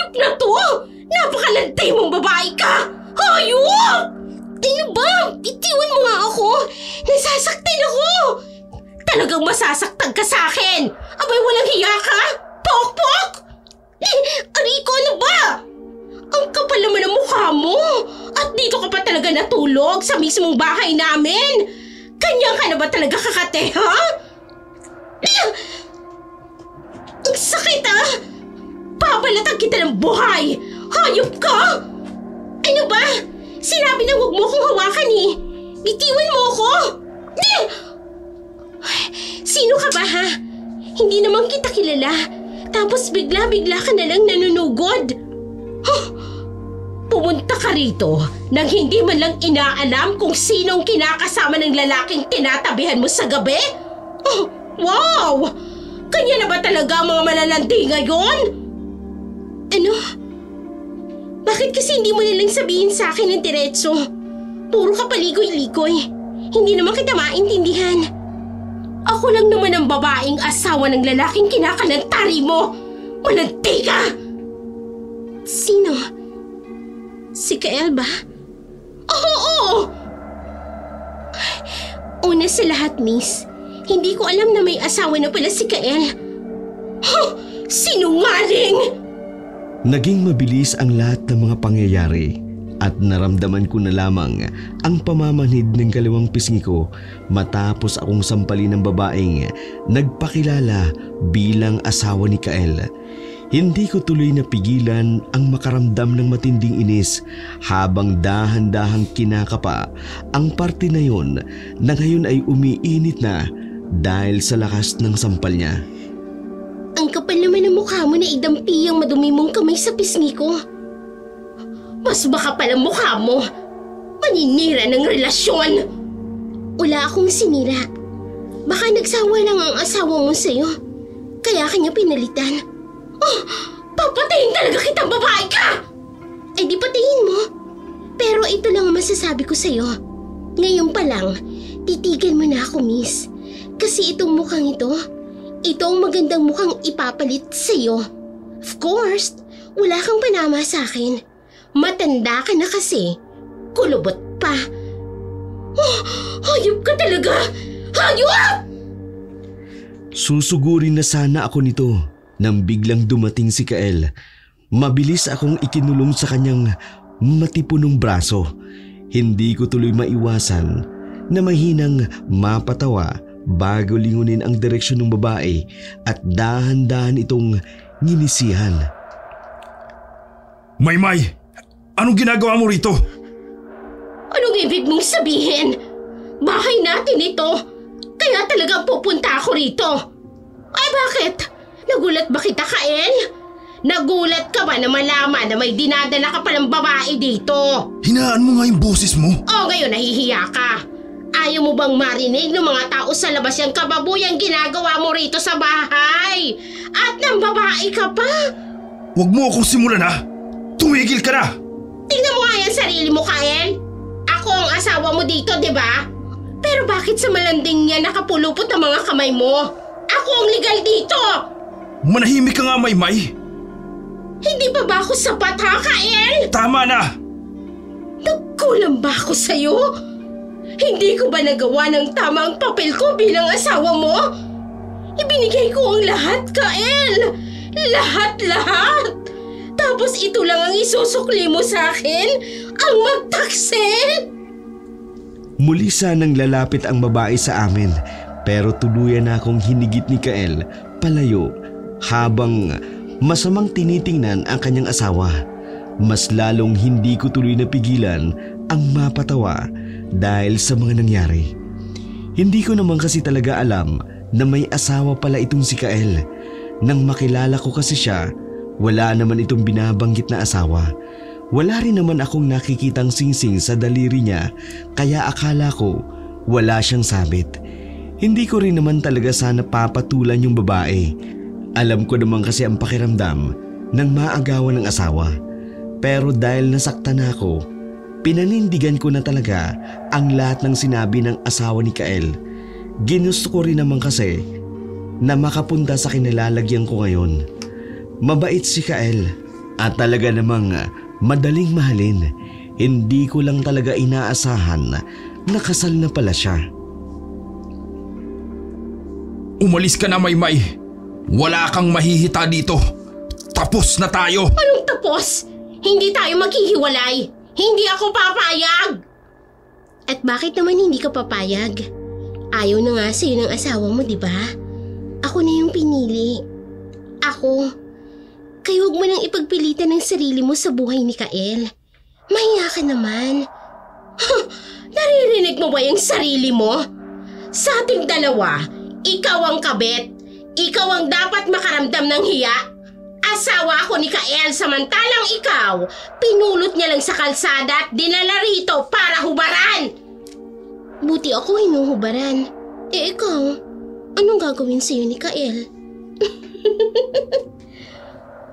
Hayop na to! Napakalantay mong babae ka! Hayop! Ano ba? Itiwan mo nga ako! Nasasaktan ako! Talagang masasaktan ka sa akin! Abay, walang hiya ka? Pok-pok! Rico, ano ba? Ang kapal naman ang mukha mo! At dito ka pa talaga natulog sa mismong bahay namin! Kanya ka na ba talaga kakate, ha? Ang sakit, ha? Babalatan kita ng buhay! Hayop ka! Ano ba? Sinabi na huwag mo akong hawakan eh! Bitiwan mo ako! Sino ka ba, ha? Hindi naman kita kilala. Tapos bigla-bigla ka na lang nanunugod. Pumunta ka rito nang hindi man lang inaalam kung sinong kinakasama ng lalaking tinatabihan mo sa gabi? Wow! Kanya na ba talaga ang mga malalandi ngayon? Ano? Bakit kasi hindi mo nalang sabihin sa akin ng diretso? Puro ka paligoy-ligoy. Hindi naman kita maintindihan. Ako lang naman ang babaeng asawa ng lalaking kinakalantari mo. Malanti ka! Sino? Si Kael ba? Oo! Una sa lahat, miss, hindi ko alam na may asawa na pala si Kael. Sinungaling! Naging mabilis ang lahat ng mga pangyayari at naramdaman ko na lamang ang pamamanhid ng kaliwang pisngi ko matapos akong sampalin ng babaeng nagpakilala bilang asawa ni Kael. Hindi ko tuloy napigilan ang makaramdam ng matinding inis habang dahan-dahang kinakapa ang parte na yon na ngayon ay umiinit na dahil sa lakas ng sampal niya. Ang kapal naman ng mukha mo na idampi ang madumi mong kamay sa pisngi ko. Mas baka pala mukha mo. Maninira ng relasyon. Wala akong sinira. Baka nagsawa lang ang asawa mo sa'yo. Kaya kanya pinalitan. Papatayin talaga kitang babae ka! Eh di patayin mo. Pero ito lang ang masasabi ko sa'yo. Ngayon pa lang, titigil mo na ako, miss. Kasi itong mukhang ito ang magandang mukhang ipapalit sa'yo. Of course, wala kang panama sa akin. Matanda ka na kasi. Kulubot pa. Hayop ka talaga! Hayop! Susugurin na sana ako nito nang biglang dumating si Kael. Mabilis akong ikinulong sa kanyang matipunong braso. Hindi ko tuloy maiwasan na mahinang mapatawa bago lingunin ang direksyon ng babae at dahan-dahan itong nginisihan. Maymay! Anong ginagawa mo rito? Anong ibig mong sabihin? Bahay natin ito. Kaya talagang pupunta ako rito. Ay bakit? Nagulat ba kita, Kael? Nagulat ka ba na malaman na may dinadala ka palang babae dito? Hinaan mo nga yung boses mo. O ngayon nahihiya ka. Ayaw mo bang marinig ng mga tao sa labas yung kababuyang ginagawa mo rito sa bahay? At nang babae ka pa? Huwag mo akong simulan ha. Tumigil ka na. Tingnan mo nga yan sarili mo, Kael. Ako ang asawa mo dito, di ba? Pero bakit sa malanding niya nakapulupot ang mga kamay mo? Ako ang legal dito! Manahimik ka nga, Maymay. Hindi pa ba ako sapat, ha, Kael? Tama na! Nagkulang ba ako sa'yo? Hindi ko ba nagawa ng tamang papel ko bilang asawa mo? Ibinigay ko ang lahat, Kael! Lahat-lahat! Tapos ito lang ang isusukli mo sa akin? Ang magtaksil? Muli sanang lalapit ang babae sa amin pero tuluyan na akong hinigit ni Kael palayo habang masamang tinitingnan ang kanyang asawa. Mas lalong hindi ko tuloy napigilan ang mapatawa dahil sa mga nangyari. Hindi ko naman kasi talaga alam na may asawa pala itong si Kael. Nang makilala ko kasi siya, wala naman itong binabanggit na asawa. Wala rin naman akong nakikitang singsing sa daliri niya kaya akala ko wala siyang sabit. Hindi ko rin naman talaga sana papatulan yung babae. Alam ko naman kasi ang pakiramdam ng maagawan ng asawa. Pero dahil nasaktan na ako, pinanindigan ko na talaga ang lahat ng sinabi ng asawa ni Kael. Ginusto ko rin naman kasi na makapunta sa kinalalagyan ko ngayon. Mabait si Kael At talaga namang madaling mahalin. Hindi ko lang talaga inaasahan na kasal na pala siya. Umalis ka na, Maymay. Wala kang mahihita dito. Tapos na tayo. Anong tapos? Hindi tayo maghihiwalay. Hindi ako papayag. At bakit naman hindi ka papayag? Ayaw na nga sa'yo ng asawa mo, di ba? Ako na yung pinili. Ako. Kaya huwag mo nang ipagpilitan ng sarili mo sa buhay ni Kael. Mahiya ka naman. Naririnig mo ba yung sarili mo? Sa ating dalawa, ikaw ang kabit. Ikaw ang dapat makaramdam ng hiya. Asawa ako ni Kael, samantalang ikaw, pinulot niya lang sa kalsada at dinala rito para hubaran. Buti ako hinuhubaran. Ikaw, anong gagawin sa'yo ni Kael?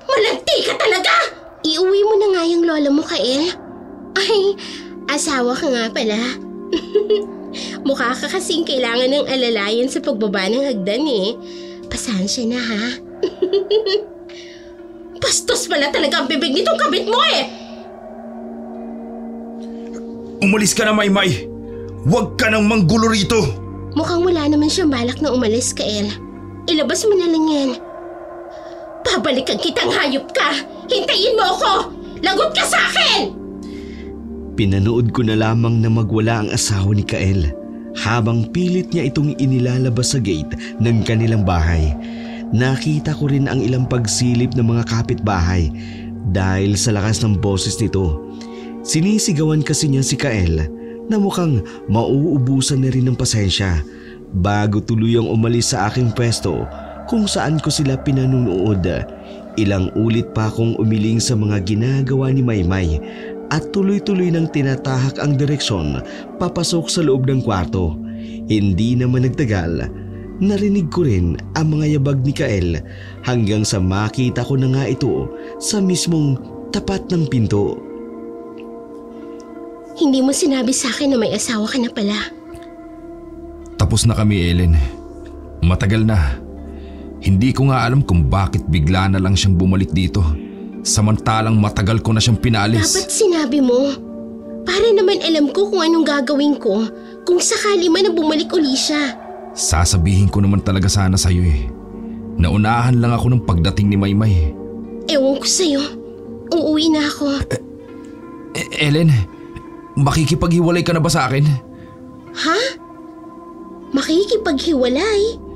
Malagti ka talaga! Iuwi mo na nga yung lola mo, Kael. Ay, asawa ka nga pala. Mukha ka kasing kailangan ng alalayan sa pagbaba ng hagdan eh. Pasensya na ha. Bastos pala talaga ang bibig nitong kabit mo eh! Umalis ka na, Maymay. Huwag ka nang manggulo rito. Mukhang wala naman siyang balak na umalis, Kael. Ilabas mo na lang yan. Babalikan kitang hayop ka! Hintayin mo ako! Lagot ka sa akin! Pinanood ko na lamang na magwala ang asawa ni Kael habang pilit niya itong inilalabas sa gate ng kanilang bahay. Nakita ko rin ang ilang pagsilip ng mga kapitbahay dahil sa lakas ng boses nito. Sinisigawan kasi niya si Kael na mukhang mauubusan na rin ng pasensya bago tuluyang umalis sa aking pwesto kung saan ko sila pinanunood. Ilang ulit pa akong umiling sa mga ginagawa ni Maymay at tuloy-tuloy nang tinatahak ang direksyon papasok sa loob ng kwarto. Hindi naman nagtagal, narinig ko rin ang mga yabag ni Kael hanggang sa makita ko na nga ito sa mismong tapat ng pinto. Hindi mo sinabi sa akin na may asawa ka na pala. Tapos na kami, Ellen. Matagal na. Hindi ko nga alam kung bakit bigla na lang siyang bumalik dito. Samantalang matagal ko na siyang pinalis. Dapat sinabi mo. Para naman alam ko kung anong gagawin ko kung sakali man na bumalik uli siya. Sasabihin ko naman talaga sana sa'yo eh. Naunahan lang ako ng pagdating ni Maymay. Ewan ko sa'yo. Uuwi na ako. Ellen, makikipaghiwalay ka na ba sa akin? Ha? Makikipaghiwalay?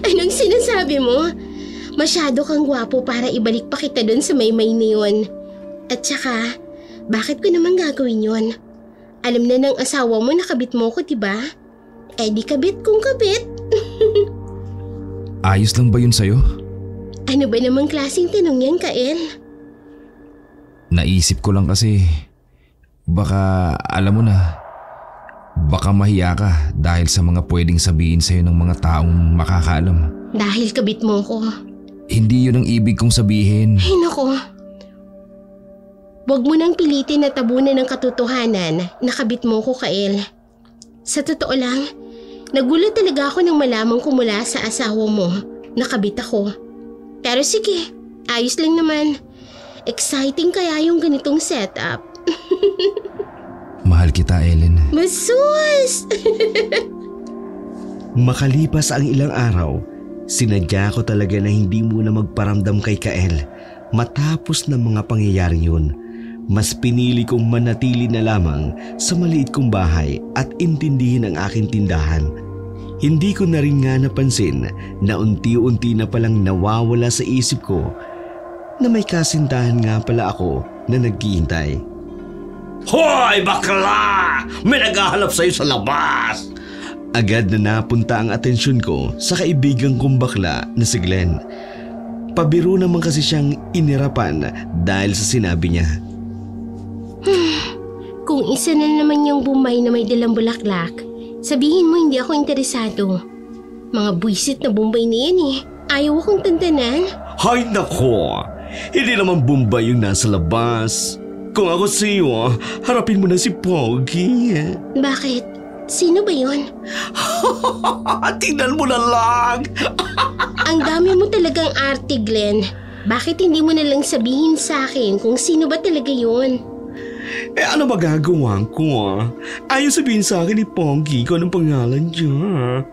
Anong sinasabi mo? Masyado kang gwapo para ibalik pa kita doon sa Maymay na yun. At saka, bakit ko naman gagawin yun? Alam na ng asawa mo na kabit mo ko, diba? Eh di kabit kong kabit. Ayos lang ba yun sa'yo? Ano ba namang klaseng tanong yan, Kael? Naisip ko lang kasi, baka alam mo na, baka mahiya ka dahil sa mga pwedeng sabihin sa'yo ng mga taong makakaalam. Dahil kabit mo ko. Hindi yun ang ibig kong sabihin. Ay nako. Huwag mo nang pilitin na tabunan ng katotohanan na kabit mo ko, Kael. Sa totoo lang, nagulat talaga ako nang malaman ko mula sa asawa mo na kabit ako. Pero sige, ayos lang naman. Exciting kaya yung ganitong setup. Mahal kita, Ellen. Masus! Makalipas ang ilang araw, sinadya ko talaga na hindi muna magparamdam kay Kael. Matapos ng mga pangyayaring yun, mas pinili kong manatili na lamang sa maliit kong bahay at intindihin ang aking tindahan. Hindi ko na rin nga napansin na unti-unti na palang nawawala sa isip ko na may kasintahan nga pala ako na naghihintay. Hoy, bakla! May naghahanap sa'yo sa labas! Agad na napunta ang atensyon ko sa kaibigan kong bakla na si Glenn. Pabiro naman kasi siyang inirapan dahil sa sinabi niya. Kung isa na naman yung Bombay na may dalang bulaklak, sabihin mo hindi ako interesado. Mga buwisit na Bombay na yan eh. Ayaw akong tantanan. Hay nako! Hindi naman Bombay yung nasa labas. Kung ako sa'yo, harapin mo na si Pogi. Bakit? Sino ba yun? Tingnan mo na lang! Ang dami mo talagang arte, Glenn. Bakit hindi mo na lang sabihin sa akin kung sino ba talaga yun? Ano magagawa ko? Ayaw sabihin sa akin ni Pogi kung anong pangalan niya.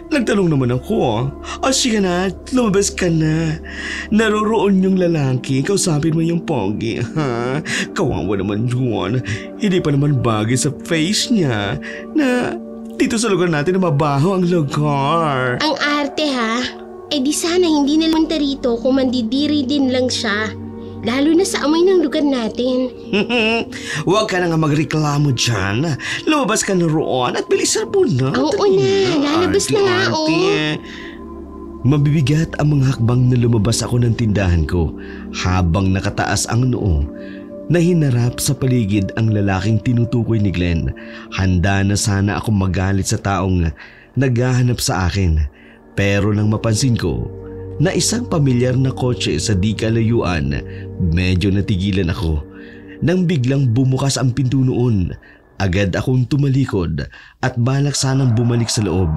Nagtanong naman ako. Sige na, lumabas ka na. Naroroon yung lalaki, kausapin mo yung Pogi, ha? Kawawa naman yun. Hindi pa naman bagay sa face niya na dito sa lugar natin na mabaho ang lugar. Ang arte ha? Di sana hindi na punta rito kung mandidiri din lang siya. Lalo na sa amoy ng lugar natin. Huwag ka na nga magreklamo dyan. Lumabas ka na roon at bilisan mo na. Oo na, lalabas na nga o. Mabibigat ang mga hakbang na lumabas ako ng tindahan ko habang nakataas ang noo. Nahinarap sa paligid ang lalaking tinutukoy ni Glenn. Handa na sana akong magalit sa taong naghahanap sa akin. Pero nang mapansin ko na isang pamilyar na kotse sa di kalayuan, medyo natigilan ako. Nang biglang bumukas ang pinto noon, agad akong tumalikod at balak sanang bumalik sa loob.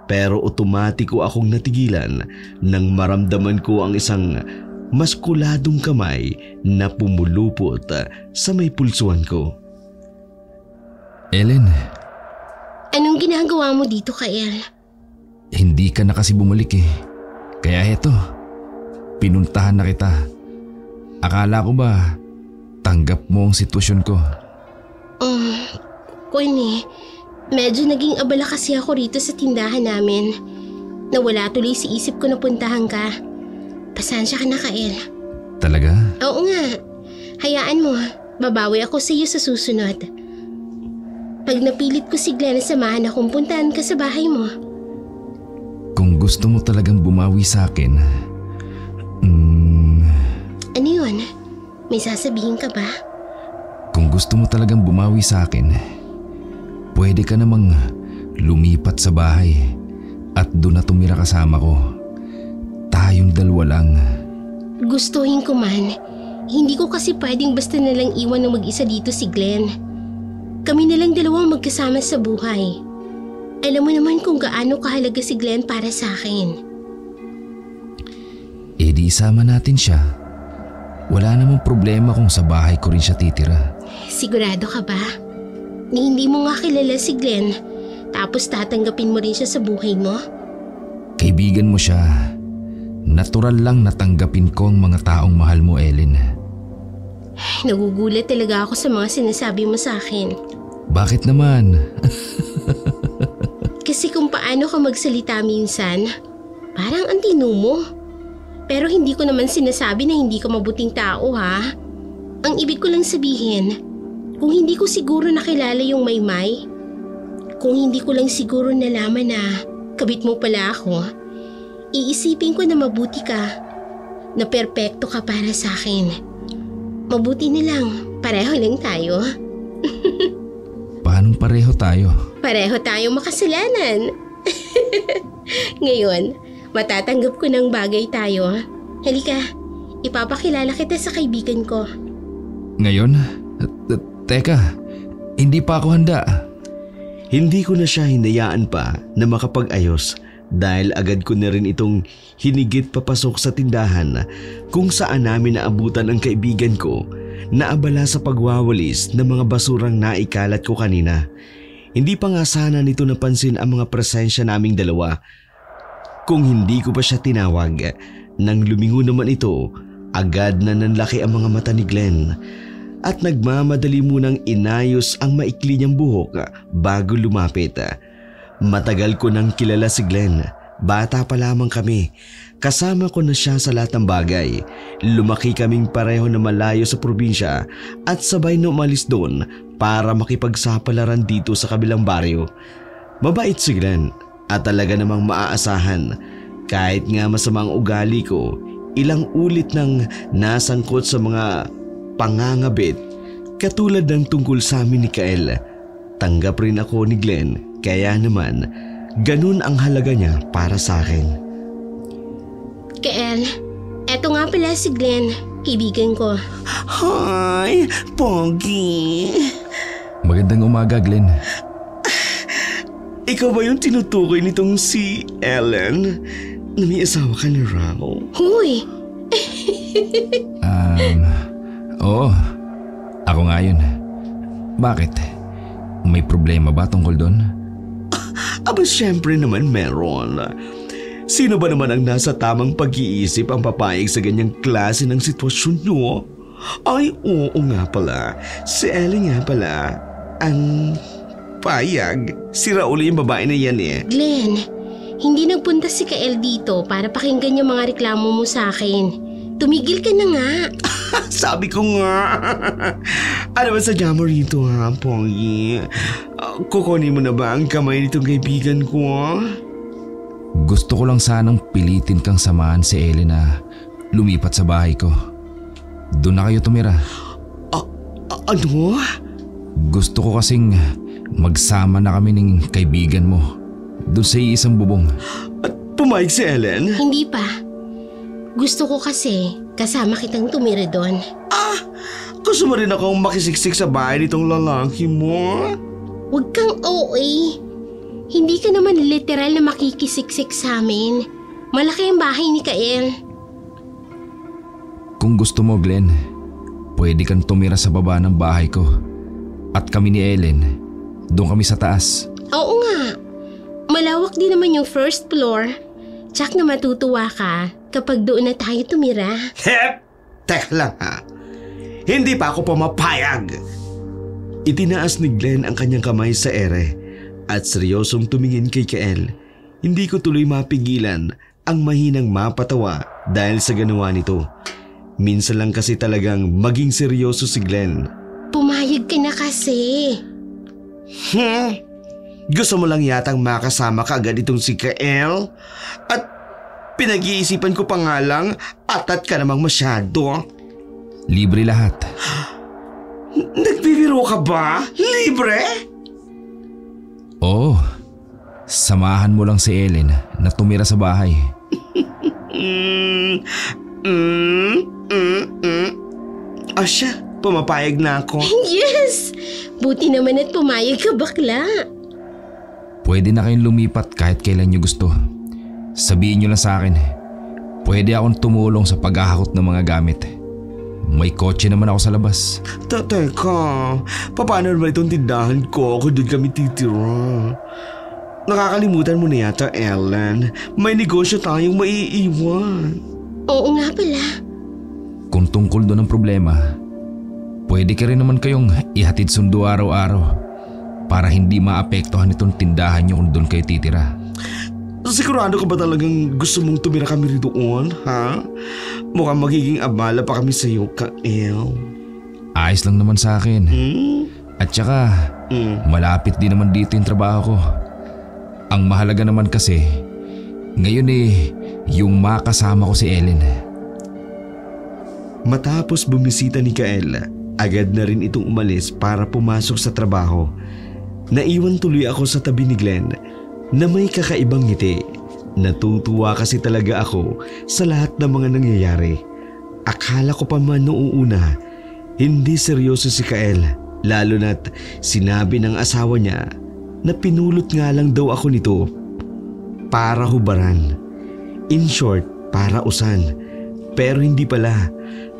Pero otomatiko akong natigilan nang maramdaman ko ang isang maskuladong kamay na pumulupot sa may pulsuhan ko. Ellen, Anong ginagawa mo dito, Kael? hindi ka na kasi bumalik eh. Kaya heto, pinuntahan na kita. Akala ko ba tanggap mo ang sitwasyon ko? Queenie, medyo naging abala kasi ako rito sa tindahan namin. Nawala tuloy sa isip ko na puntahan ka. Pasensya ka na, Kael. Talaga? Oo nga. Hayaan mo, babawi ako sa iyo sa susunod. Pag napilit ko si Glenn, samahan akong puntahan ka sa bahay mo. Kung gusto mo talagang bumawi sa akin, Ano yun? May sasabihin ka ba? kung gusto mo talagang bumawi sa akin, pwede ka namang lumipat sa bahay at doon na tumira kasama ko. Tayong dalawa lang. Gustuhin ko man. Hindi ko kasi pwedeng basta nalang iwan ng mag-isa dito si Glenn. Kami nalang dalawang magkasama sa buhay. Alam mo naman kung gaano kahalaga si Glenn para sa akin. E di isama natin siya. Wala namang problema kung sa bahay ko rin siya titira. Sigurado ka ba? Ni hindi mo nga kilala si Glenn, tapos tatanggapin mo rin siya sa buhay mo? Kaibigan mo siya. Natural lang natanggapin ko ang mga taong mahal mo, Ellen. Nagugulat talaga ako sa mga sinasabi mo sa akin. Bakit naman? Kasi kung paano ka magsalita minsan, parang antino mo. Pero hindi ko naman sinasabi na hindi ka mabuting tao, ha? Ang ibig ko lang sabihin, kung hindi ko siguro nakilala yung Maymay, kung hindi ko lang siguro nalaman na kabit mo pala ako, iisipin ko na mabuti ka, na perpekto ka para sa akin. Mabuti na lang, pareho lang tayo. Paanong pareho tayo? Pareho tayong makasalanan. Ngayon, matatanggap ko ng bagay tayo. Halika, ipapakilala kita sa kaibigan ko. Ngayon? Teka, hindi pa ako handa. Hindi ko na siya hinayaan pa na makapag-ayos dahil agad ko na rin itong hinigit papasok sa tindahan kung saan namin naabutan ang kaibigan ko na abala sa pagwawalis ng mga basurang naikalat ko kanina. Hindi pa nga sana nito napansin ang mga presensya naming dalawa. Kung hindi ko pa siya tinawag, nang lumingo naman ito, agad na nanlaki ang mga mata ni Glenn at nagmamadali munang inayos ang maikli niyang buhok bago lumapit. Matagal ko nang kilala si Glenn. Bata pa lamang kami. Kasama ko na siya sa lahat ng bagay. Lumaki kaming pareho na malayo sa probinsya at sabay na umalis doon para makipagsapalaran dito sa kabilang baryo. Mabait si Glenn at talaga namang maaasahan. Kahit nga masamang ugali ko, ilang ulit nang nasangkot sa mga pangangabit katulad ng tungkol sa amin ni Kael. Tanggap rin ako ni Glenn, kaya naman ganun ang halaga niya para sa akin. Kael, eto nga pala si Glenn, kaibigan ko. Hi, Pogi. Magandang umaga, Glenn. Ikaw ba yung tinutukoy nitong si Ellen? Na may asawa ka na raw? Huy! Oo. Ako nga yun. Bakit? May problema ba tungkol doon? Aba syempre naman meron. Sino ba naman ang nasa tamang pag-iisip ang papayag sa ganyang klase ng sitwasyon nyo? Ay, oo nga pala. Si Ellie nga pala ang payag. Si Raul yung babae na yan eh. Glenn, hindi nagpunta si Kael dito para pakinggan yung mga reklamo mo sa akin. Tumigil ka na nga. Sabi ko nga. Ano ba sadya mo rito ha, Pogi? Kukunin mo na ba ang kamay nitong kaibigan ko? Gusto ko lang sanang pilitin kang samahan si Ellie na lumipat sa bahay ko. Doon na kayo tumira. Ano? Gusto ko kasing magsama na kami ng kaibigan mo doon sa iisang bubong. At pumayag si Ellen? Hindi pa. Gusto ko kasi kasama kitang tumira doon. Gusto mo rin akong makisiksik sa bahay nitong lalaki mo? Huwag kang OA. Hindi ka naman literal na makikisiksik sa amin. Malaki ang bahay ni Kael. Kung gusto mo, Glenn, pwede kang tumira sa baba ng bahay ko. At kami ni Ellen, doon kami sa taas. Oo nga. Malawak din naman yung first floor. Tsak na matutuwa ka kapag doon na tayo tumira. Hep! Teka lang ha. Hindi pa ako pumapayag. Itinaas ni Glenn ang kanyang kamay sa ere at seryosong tumingin kay Kael. Hindi ko tuloy mapigilan ang mahinang mapatawa dahil sa ginawa nito. Minsan lang kasi talagang maging seryoso si Glenn. Pumayag ka na kasi. Gusto mo lang yatang makasama ka agad itong si Kael? At pinag-iisipan ko pa nga lang atat ka namang masyado. Libre lahat. Nagbibiro ka ba? Libre? Oo. Samahan mo lang si Ellen na tumira sa bahay. Siya, pumapayag na ako. Yes! Buti naman at pumayag ka, bakla. Pwede na kayong lumipat kahit kailan nyo gusto. Sabihin nyo lang sa akin. Pwede akong tumulong sa paghahakot ng mga gamit. May kotse naman ako sa labas. Teka, paano naman itong tindahan ko kung doon kami titira? Nakakalimutan mo na yata, Ellen. May negosyo tayong maiiwan. Oo nga pala. Kung tungkol doon ang problema, pwede ka rin naman kayong ihatid sundo araw-araw para hindi maapektuhan itong tindahan nyo kung doon kayo titira. Sigurado ka ba talagang gusto mong tumira kami ritoon, ha? Mukhang magiging abala pa kami sa iyo, Kael. Ayos lang naman sa akin. At saka, malapit din naman dito yung trabaho ko. Ang mahalaga naman kasi, ngayon yung makasama ko si Ellen. Matapos bumisita ni Kael, agad na rin itong umalis para pumasok sa trabaho. Naiwan tuloy ako sa tabi ni Glenn na may kakaibang ngiti. Natutuwa kasi talaga ako sa lahat ng mga nangyayari. Akala ko pa man noong una, hindi seryoso si Kael, lalo na't sinabi ng asawa niya na pinulot nga lang daw ako nito para hubaran. In short, para usan. Pero hindi pala.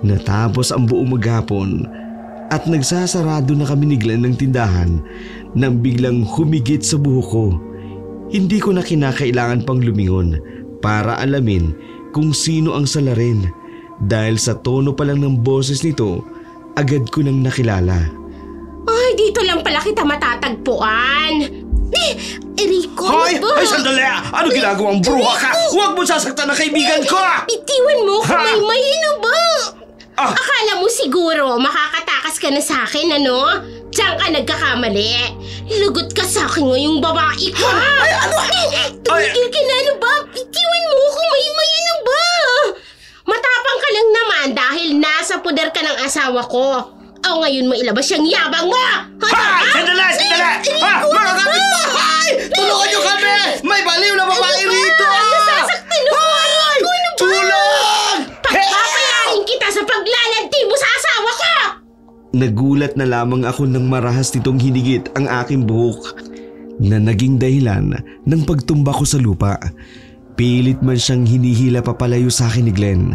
Natapos ang buong maghapon at nagsasarado na kami ni Glenn ng tindahan nang biglang humigit sa buhok ko. Hindi ko na kinakailangan pang lumingon para alamin kung sino ang salarin dahil sa tono pa lang ng boses nito, agad ko nang nakilala. Ay, dito lang pala kita matatagpuan. Rico, Hoy! ano ba? Ay, sandali! Ano ginagawang bruha ka? Huwag mo sasaktan ang kaibigan ko! Bitiwan mo ako, Ha? may ano ba? Akala mo siguro makakatakas ka na sa akin, ano? Diyan ka nagkakamali. Lugot ka sa akin ngayong babae ka. Ay, ano? Tumigil ka na, ano ba? Bitiwan mo ako, may ano ba? Matapang ka lang naman dahil nasa poder ka ng asawa ko. O ngayon mo ilabas yung yabang mo! Hay! Sandali! Ha! Mga kapit! Hay! Tulungan niyo kami! May baliw na babae rito! Nasasaktan ako! Hay! Ano ba? Tulong! Pagpapayarin kita sa paglalanti mo sa asawa ko! Nagulat na lamang ako nang marahas nitong hinigit ang aking buhok na naging dahilan ng pagtumba ko sa lupa. Pilit man siyang hinihila papalayo sa akin ni Glenn.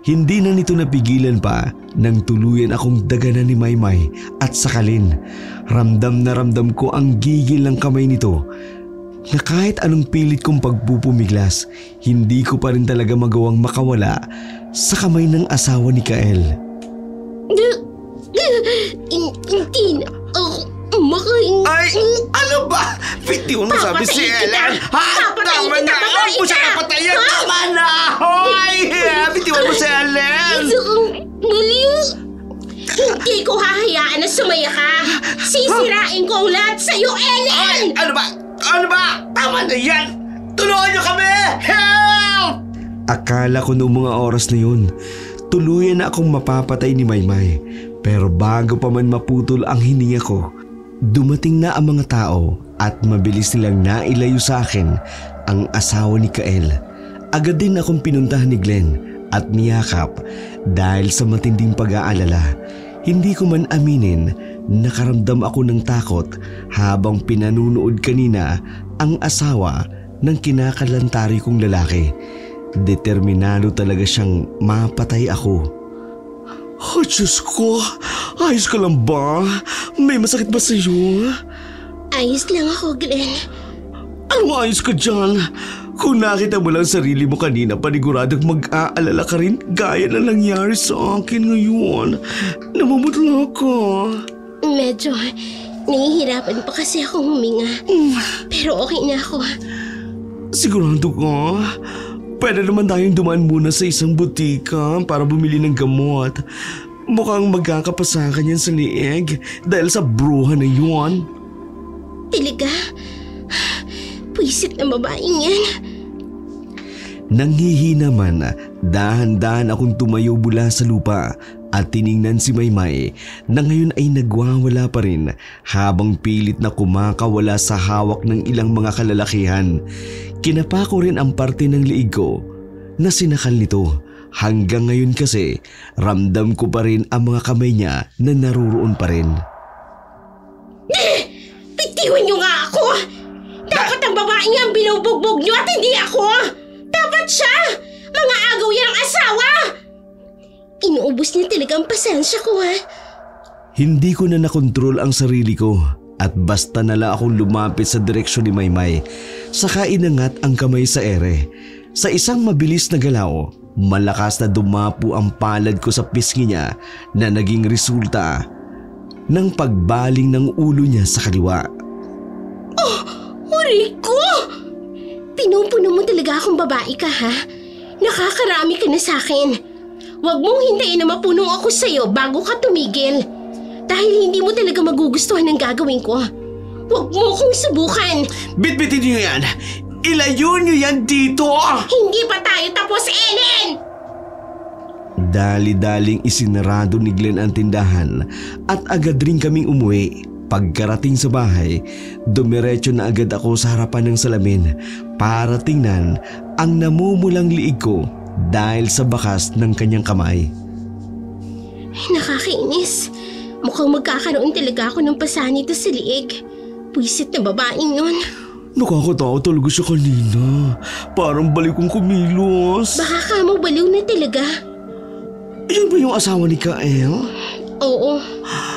Hindi na nito napigilan pa nang tuluyan akong daganan ni Maymay at sakalin. Ramdam na ramdam ko ang gigil ng kamay nito na kahit anong pilit kong pagpupumiglas, hindi ko pa rin talaga magawang makawala sa kamay ng asawa ni Kael. Hindi na ako makain. Ay, ano ba? Bitiwan mo sabi si Papatayin kita! Ellen. Ha? Papatayin Tama kita, na! babae Huwag mo siya ka! kapatayin! Ha? Tama na! Hoy! Bitiwan mo si Ellen! Isa kang maliw. Hindi ko hahayaan na sumaya ka. Sisirain ko ang lahat sa'yo, Ellen! Ano ba? Ano ba? Tama na yan! Tulungan niyo kami! Help! Akala ko noong mga oras na yun, tuluyan na akong mapapatay ni Maymay. Pero bago pa man maputol ang hininga ko, dumating na ang mga tao at mabilis nilang nailayo sa akin ang asawa ni Kael. Agad din akong pinuntahan ni Glenn at niyakap dahil sa matinding pag-aalala. Hindi ko man aminin, nakaramdam ako ng takot habang pinanunood kanina ang asawa ng kinakalantari kong lalaki. Determinado talaga siyang mapatay ako. Oh, Diyos ko! Ayos ka lang ba? May masakit ba sa'yo? Ayos lang ako, Glenn. Anong ayos ka dyan? Kung nakita mo lang sarili mo kanina, paniguradong mag-aalala ka rin gaya na nangyari sa akin ngayon. Namumutla ka. Medyo nahihirapan pa kasi ako huminga. Pero okay na ako. Sigurado ka? Pwede naman tayong dumaan muna sa isang butika para bumili ng gamot. Mukhang magkakapasakan yan sa liig dahil sa bruha na yun. Talaga? Pwisit na babaeng yan. Nanghihina man, dahan-dahan akong tumayo mula sa lupa at tiningnan si Maymay na ngayon ay nagwawala pa rin habang pilit na kumakawala sa hawak ng ilang mga kalalakihan. Kinapa ko rin ang parte ng liig ko na sinakal nito. Hanggang ngayon kasi ramdam ko pa rin ang mga kamay niya na naruroon pa rin. Bitiwan niyo nga ako! Dapat ang babae niya ang binubugbog niyo at hindi ako! Dapat siya! Mga agaw yan ang asawa! Inuubos niya talaga ang pasensya ko, ha? Hindi ko na nakontrol ang sarili ko at basta nala akong lumapit sa direksyon ni Maymay. Saka inangat ang kamay sa ere. Sa isang mabilis na galaw, malakas na dumapo ang palad ko sa pisngi niya na naging resulta ng pagbaling ng ulo niya sa kaliwa. Oh! Rico! Pinupuno mo talaga akong babae ka, ha? Nakakarami ka na sa akin. Huwag mong hintayin na mapuno ako sa'yo bago ka tumigil. Dahil hindi mo talaga magugustuhan ang gagawin ko. Huwag mo kong subukan. Bitbitin niyo yan! Ilayo niyo yan dito! Hindi pa tayo tapos, Ellen! Dali-daling isinarado ni Glenn ang tindahan at agad rin kaming umuwi. Pagkarating sa bahay, dumiretso na agad ako sa harapan ng salamin para tingnan ang namumulang liig ko dahil sa bakas ng kanyang kamay. Nakakainis. Mukhang magkakaroon talaga ako ng pasa nito sa liig. Pwisit na babaeng yun. Nakakatawa talaga siya kanina. Parang balik kong kumilos. Baka ka mo baliw na talaga. Yan ba yung asawa ni Kael? Oo.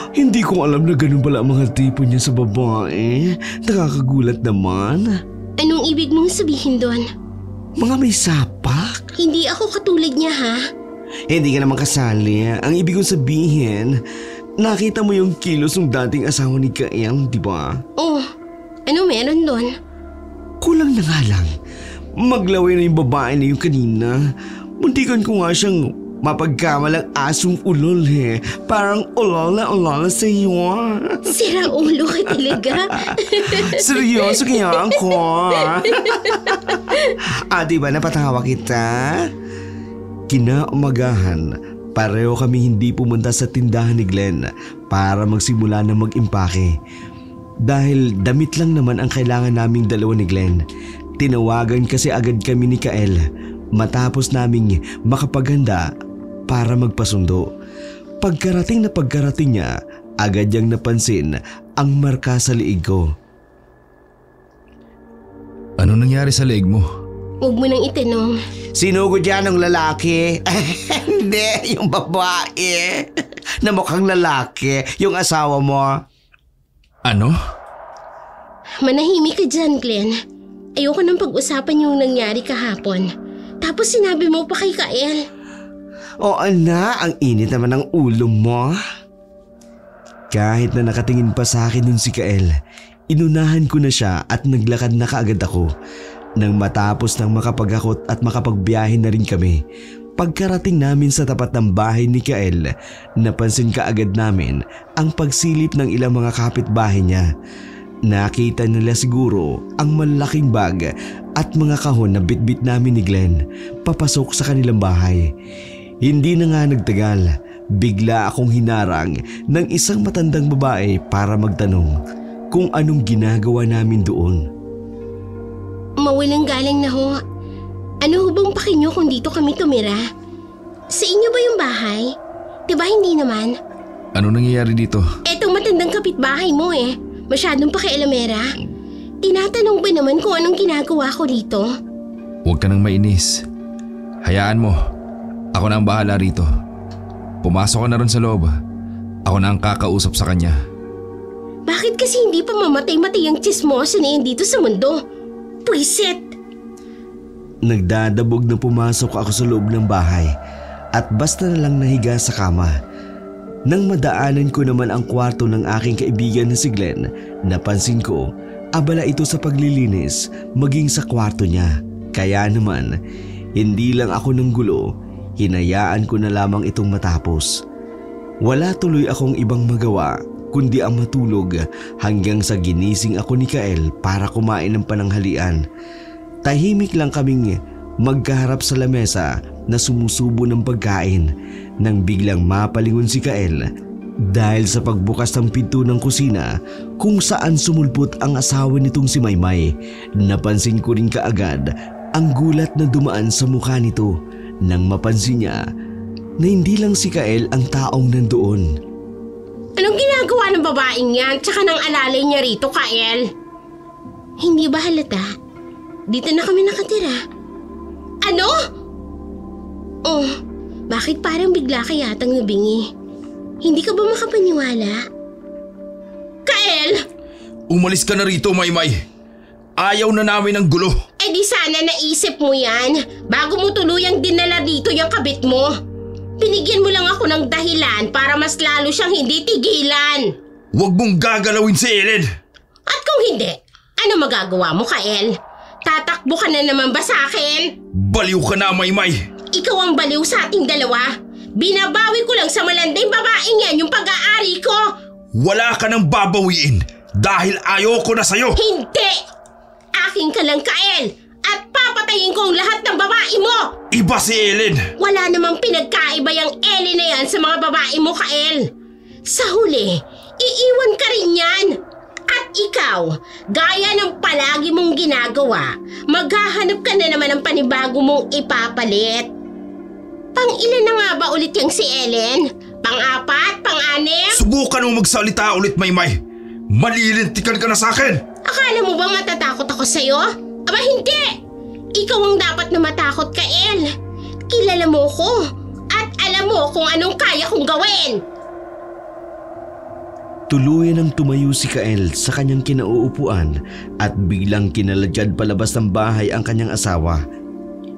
Hindi ko alam na ganun pala ang mga tipo niya sa babae. Nakakagulat naman. Anong ibig mong sabihin doon? Mga may sapak? Hindi ako katulad niya, ha? Hindi ka naman kasali. Ang ibig kong sabihin, nakita mo yung kilos ng dating asawa ni Kael, di ba? Oh, ano meron doon? Kulang na nga lang. Maglaway na yung babae na yung kanina. Muntikan ko nga siyang mapagkamalang asong ulol eh. Parang ulol na sa iyo. Sira ulo ka talaga. Seryoso kaya ako. Diba napatawa kita? Kinaumagahan, pareho kami hindi pumunta sa tindahan ni Glenn para magsimula na mag-impake. Dahil damit lang naman ang kailangan naming dalawa ni Glenn. Tinawagan kasi agad kami ni Kael matapos naming makapaghanda para magpasundo. Pagkarating niya, agad niyang napansin ang marka sa liig ko. Ano nangyari sa leg mo? Huwag mo nang itanong. Sinugod yan ng lalaki. Hindi, yung babae. Na mukhang lalaki, yung asawa mo. Ano? Manahimik ka dyan, Glenn. Ayoko nang pag-usapan yung nangyari kahapon. Tapos sinabi mo pa kay Kael. Oo na, ang init naman ng ulo mo. Kahit na nakatingin pa sa akin nun si Kael, inunahan ko na siya at naglakad na kaagad ako. Nang matapos ng makapagakot at makapagbiyahe na rin kami, pagkarating namin sa tapat ng bahay ni Kael, napansin kaagad namin ang pagsilip ng ilang mga kapitbahay niya. Nakita nila siguro ang malaking bag at mga kahon na bitbit namin ni Glenn papasok sa kanilang bahay. Hindi na nga nagtagal, bigla akong hinarang ng isang matandang babae para magtanong kung anong ginagawa namin doon. Mawalang galang na ho. Ano ho bang pakinyo kung dito kami tumira? Sa inyo ba yung bahay? Diba hindi naman? Ano nangyayari dito? Etong matandang kapitbahay mo eh. Masyadong pakialamera. Tinatanong ba naman kung anong ginagawa ko dito? Huwag ka nang mainis. Hayaan mo. Ako na ang bahala rito. Pumasok ka na ron sa loob. Ako na ang kakausap sa kanya. Bakit kasi hindi pa mamatay-matay ang tsismosa na yan dito sa mundo? Pwisit! Nagdadabog na pumasok ako sa loob ng bahay at basta na lang nahiga sa kama. Nang madaanan ko naman ang kwarto ng aking kaibigan na si Glenn, napansin ko abala ito sa paglilinis maging sa kwarto niya. Kaya naman, hindi lang ako ng gulo, hinayaan ko na lamang itong matapos. Wala tuloy akong ibang magawa kundi ang matulog hanggang sa ginising ako ni Kael para kumain ng pananghalian. Tahimik lang kaming magkaharap sa lamesa na sumusubo ng pagkain nang biglang mapalingon si Kael dahil sa pagbukas ng pinto ng kusina kung saan sumulpot ang asawa nitong si Maymay. Napansin ko rin kaagad ang gulat na dumaan sa mukha nito nang mapansin niya na hindi lang si Kael ang taong nandoon. Anong ginagawa ng babaeng yan tsaka nang alalay niya rito, Kael? Hindi ba halata? Dito na kami nakatira. Ano? Oh, bakit parang bigla ka yatang nabingi? Hindi ka ba makapaniwala? Kael! Umalis ka na rito, Maymay. Ayaw na namin ng gulo. Eh di sana naisip mo yan bago mo tuluyang dinala dito yung kabit mo. Binigyan mo lang ako ng dahilan para mas lalo siyang hindi tigilan. Huwag mong gagalawin si Ellen. At kung hindi, ano magagawa mo, Kael? Tatakbo ka na naman ba sa akin? Baliw ka na, Maymay. Ikaw ang baliw sa ating dalawa. Binabawi ko lang sa malanding babaeng yan yung pag-aari ko. Wala ka nang babawiin dahil ayoko na sa'yo. Hindi! Akin ka lang, Kael. At papatayin ko ang lahat ng babae mo. Iba si Ellen. Wala namang pinagkaiba yung Ellie na yan sa mga babae mo, Kael. Sa huli, iiwan ka rin yan. At ikaw, gaya ng palagi mong ginagawa, maghahanap ka na naman ng panibago mong ipapalit. Pang-ilan na nga ba ulit yung si Ellen? Pang-apat? Pang-anim? Subukan mo magsalita ulit, Maymay. Malilintikan ka na sa akin. Akala mo bang matatakot ako sa'yo? Aba hindi! Ikaw ang dapat na matakot, Kael. Kilala mo ko at alam mo kung anong kaya kong gawin. Tuluyan ang tumayo si Kael sa kanyang kinauupuan at biglang kinaladyad palabas ng bahay ang kanyang asawa.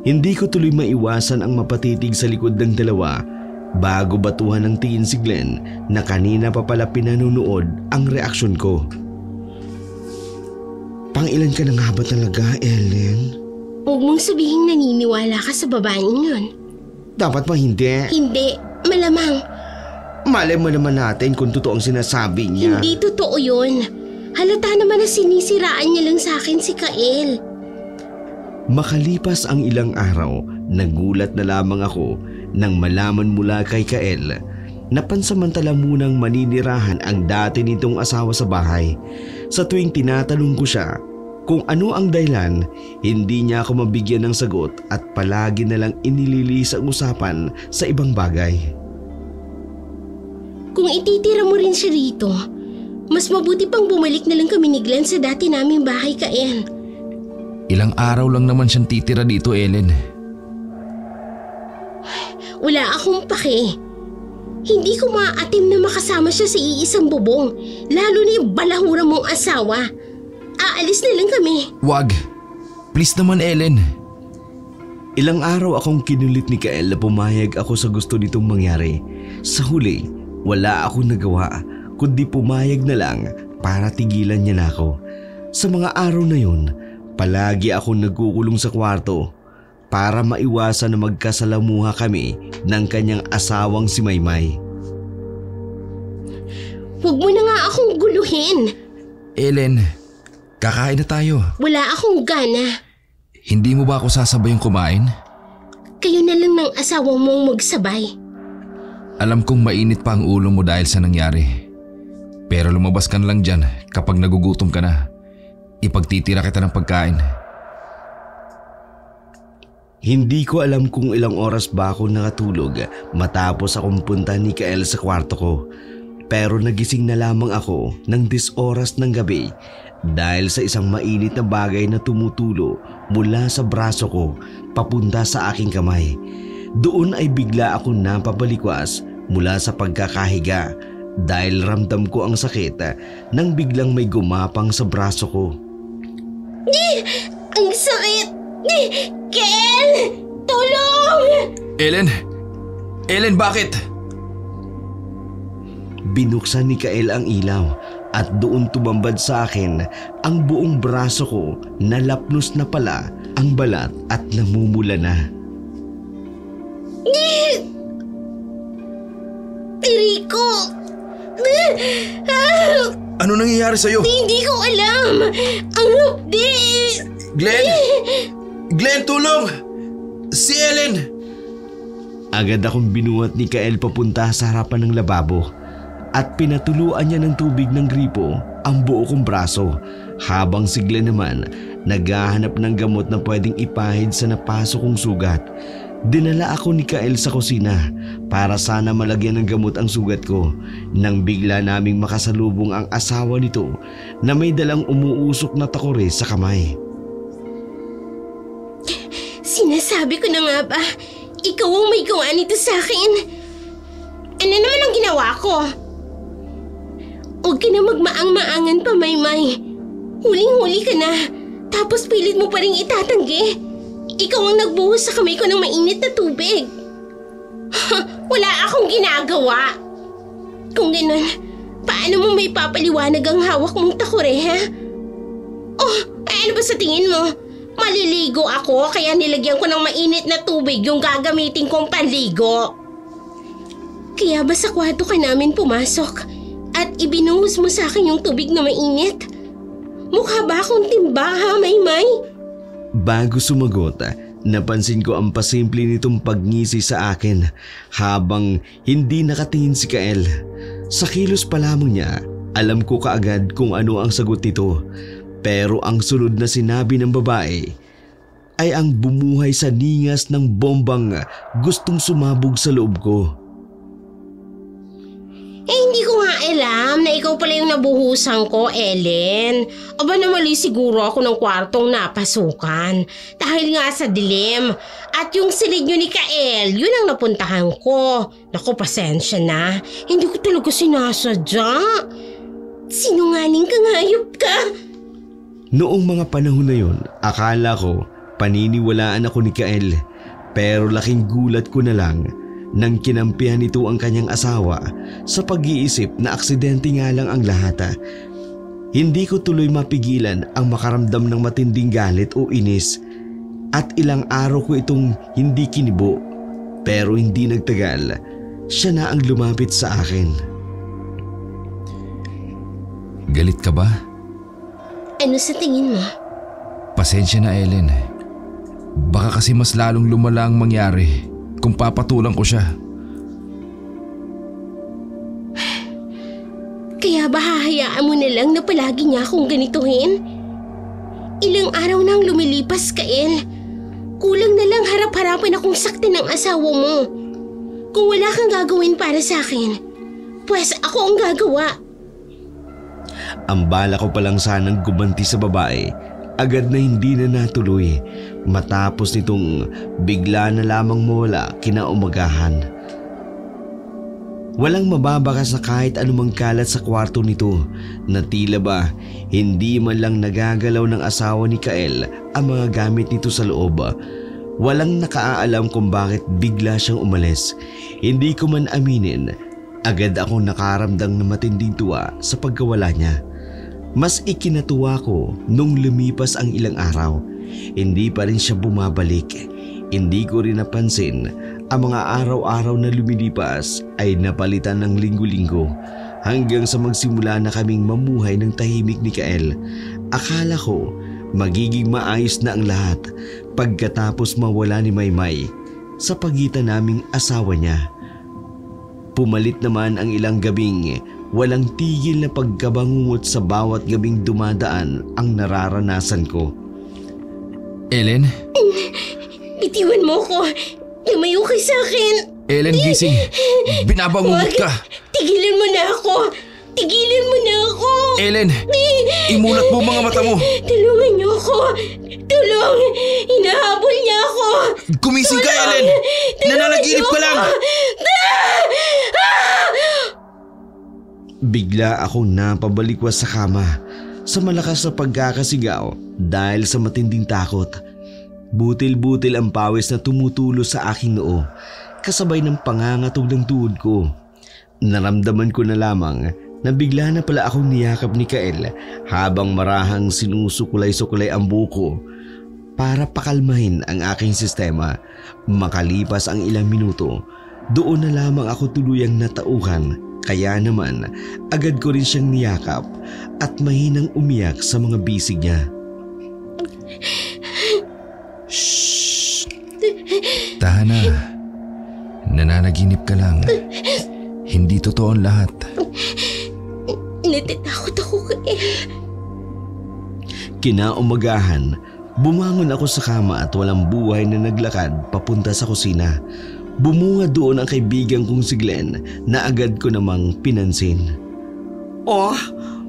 Hindi ko tuloy maiwasan ang mapatitig sa likod ng dalawa bago batuhan ng tingin si Glenn na kanina pa pala pinanunood ang reaksyon ko. Pang-ilan ka na nga ba talaga, Ellen? Huwag mong sabihin naniniwala ka sa babaeng yun. Dapat pa hindi. Hindi, malamang. Malay mo naman natin kung totoo ang sinasabi niya. Hindi totoo yun. Halata naman na sinisiraan niya lang sa akin si Kael. Makalipas ang ilang araw, nagulat na lamang ako nang malaman mula kay Kael na pansamantala munang maninirahan ang dati nitong asawa sa bahay. Sa tuwing tinatanong ko siya kung ano ang dahilan, hindi niya ako mabigyan ng sagot at palagi na lang inililis ang usapan sa ibang bagay. Kung ititira mo rin siya rito, mas mabuti pang bumalik na lang kami ni Glenn sa dati naming bahay, Kael. Ilang araw lang naman siyang titira dito, Ellen. Wala akong pake. Hindi ko maaatim na makasama siya sa iisang bubong, lalo na yung balahura mong asawa. Aalis na lang kami. Wag. Please naman, Ellen. Ilang araw akong kinulit ni Kael na pumayag ako sa gusto nitong mangyari. Sa huli, wala akong nagawa kundi pumayag na lang para tigilan niya na ako. Sa mga araw na yun, palagi akong nagkukulong sa kwarto para maiwasan na magkasalamuha kami ng kanyang asawang si Maymay. Huwag mo na nga akong guluhin. Ellen, kakain na tayo. Wala akong gana. Hindi mo ba ako sasabayang kumain? Kayo na lang ng asawa mong magsabay. Alam kong mainit pa ang ulo mo dahil sa nangyari. Pero lumabas ka na lang dyan kapag nagugutom ka na. Ipagtitira kita ng pagkain. Hindi ko alam kung ilang oras ba ako nakatulog matapos akong punta ni Kael sa kwarto ko. Pero nagising na lamang ako ng 10 oras ng gabi dahil sa isang mainit na bagay na tumutulo mula sa braso ko papunta sa aking kamay. Doon ay bigla akong napabalikwas mula sa pagkakahiga dahil ramdam ko ang sakit nang biglang may gumapang sa braso ko. Ang sakit! Kel! Tulong! Ellen! Ellen, bakit? Binuksan ni Kael ang ilaw at doon tumambad sa akin ang buong braso ko na lapnos na pala ang balat at namumula na. Rico! Ano nangyayari sa'yo? Hindi ko alam! Ang hapdi! Glenn! Glenn, tulong! Si Ellen! Agad akong binuhat ni Kael papunta sa harapan ng lababo at pinatuluan niya ng tubig ng gripo ang buo kong braso habang si Glenn naman naghahanap ng gamot na pwedeng ipahid sa napasok kong sugat. Dinala ako ni Kael sa kusina para sana malagyan ng gamot ang sugat ko nang bigla naming makasalubong ang asawa nito na may dalang umuusok na takore sa kamay. Sinasabi ko na nga ba, ikaw ang may gawa nito sa akin. Ano naman ang ginawa ko? Huwag ka na magmaang-maangan pa, Maymay. Huling-huli ka na, tapos pilit mo pa rin itatanggi. Ikaw ang nagbuhos sa kamay ko ng mainit na tubig. Wala akong ginagawa. Kung ganun, paano mo may papaliwanag ang hawak mong takore, ha? Oh, ano ba sa tingin mo? Maliligo ako kaya nilagyan ko ng mainit na tubig yung gagamitin kong panligo. Kaya ba sa kwarto ka namin pumasok at ibinuhos mo sa akin yung tubig na mainit? Mukha ba akong timba, ha, Maymay? Bago sumagot, napansin ko ang pasimple nitong pagngisi sa akin habang hindi nakatingin si Kael. Sa kilos pa lamang niya, alam ko kaagad kung ano ang sagot nito. Pero ang sunod na sinabi ng babae ay ang bumuhay sa ningas ng bombang gustong sumabog sa loob ko. Hindi ko nga alam na ikaw pala yung nabuhusan ko, Ellen. Aba na mali siguro ako ng kwartong napasukan dahil nga sa dilim. At yung silid nyo ni Kael, yun ang napuntahan ko. Naku, pasensya na. Hindi ko talaga sinasadya. Sinungaling kang hayop ka. Noong mga panahon na yun, akala ko paniniwalaan ako ni Kael. Pero laking gulat ko na lang nang kinampihan nito ang kanyang asawa sa pag-iisip na aksidente nga lang ang lahat. Hindi ko tuloy mapigilan ang makaramdam ng matinding galit o inis at ilang araw ko itong hindi kinibo. Pero hindi nagtagal, siya na ang lumapit sa akin. Galit ka ba? Ano sa tingin mo? Pasensya na, Ellen. Baka kasi mas lalong lumala ang mangyari kung papatulang ko siya. Kaya ba hahayaan mo na lang na palagi niya akong ganituhin? Ilang araw nang lumilipas, Kael. Kulang na lang harap-harapan akong saktin ng asawa mo. Kung wala kang gagawin para sa akin, pues ako ang gagawa. Ang bala ko palang sanang gumanti sa babae agad na hindi na natuloy matapos nitong bigla na lamang mawala kinaumagahan. Walang mababakas na kahit anumang kalat sa kwarto nito na tila ba hindi man lang nagagalaw ng asawa ni Kael ang mga gamit nito sa loob. Walang nakaalam kung bakit bigla siyang umalis. Hindi ko man aminin, agad akong nakaramdam ng matinding tuwa sa pagkawala niya. Mas ikinatuwa ko nung lumipas ang ilang araw. Hindi pa rin siya bumabalik. Hindi ko rin napansin ang mga araw-araw na lumilipas ay napalitan ng linggo-linggo hanggang sa magsimula na kaming mamuhay ng tahimik ni Kael. Akala ko magiging maayos na ang lahat pagkatapos mawala ni Maymay sa pagitan naming asawa niya. Pumalit naman ang ilang gabing walang tigil na pagkabangungot sa bawat gabing dumadaan ang nararanasan ko. Ellen? Bitiwan mo ko! Lumayo ka sa akin! Ellen, gising! Binabangungot ka! Tigilan mo na ako! Tigilan mo na ako! Ellen! Imulat mo mga mata mo! Tulungan niyo ako! Tulong! Hinahabol niya ako! Gumising ka, Ellen! Nananaginip ka lang! Bigla akong napabalikwas sa kama sa malakas na pagkakasigaw dahil sa matinding takot. Butil-butil ang pawis na tumutulo sa aking noo kasabay ng pangangatog ng tuhod ko. Naramdaman ko na lamang na bigla na pala akong niyakap ni Kael habang marahang sinusukulay-sukulay ang buko para pakalmahin ang aking sistema. Makalipas ang ilang minuto, doon na lamang ako tuluyang natauhan. Kaya naman agad ko rin siyang niyakap at mahinang umiyak sa mga bisig niya. Shhh! Tahan na. Nananaginip ka lang. Hindi totoo ang lahat. Natatakot ako, Kael. Kinaumagahan, bumangon ako sa kama at walang buhay na naglakad papunta sa kusina. Bumunga doon ang kaibigan kong si Glenn na agad ko namang pinansin. Oh,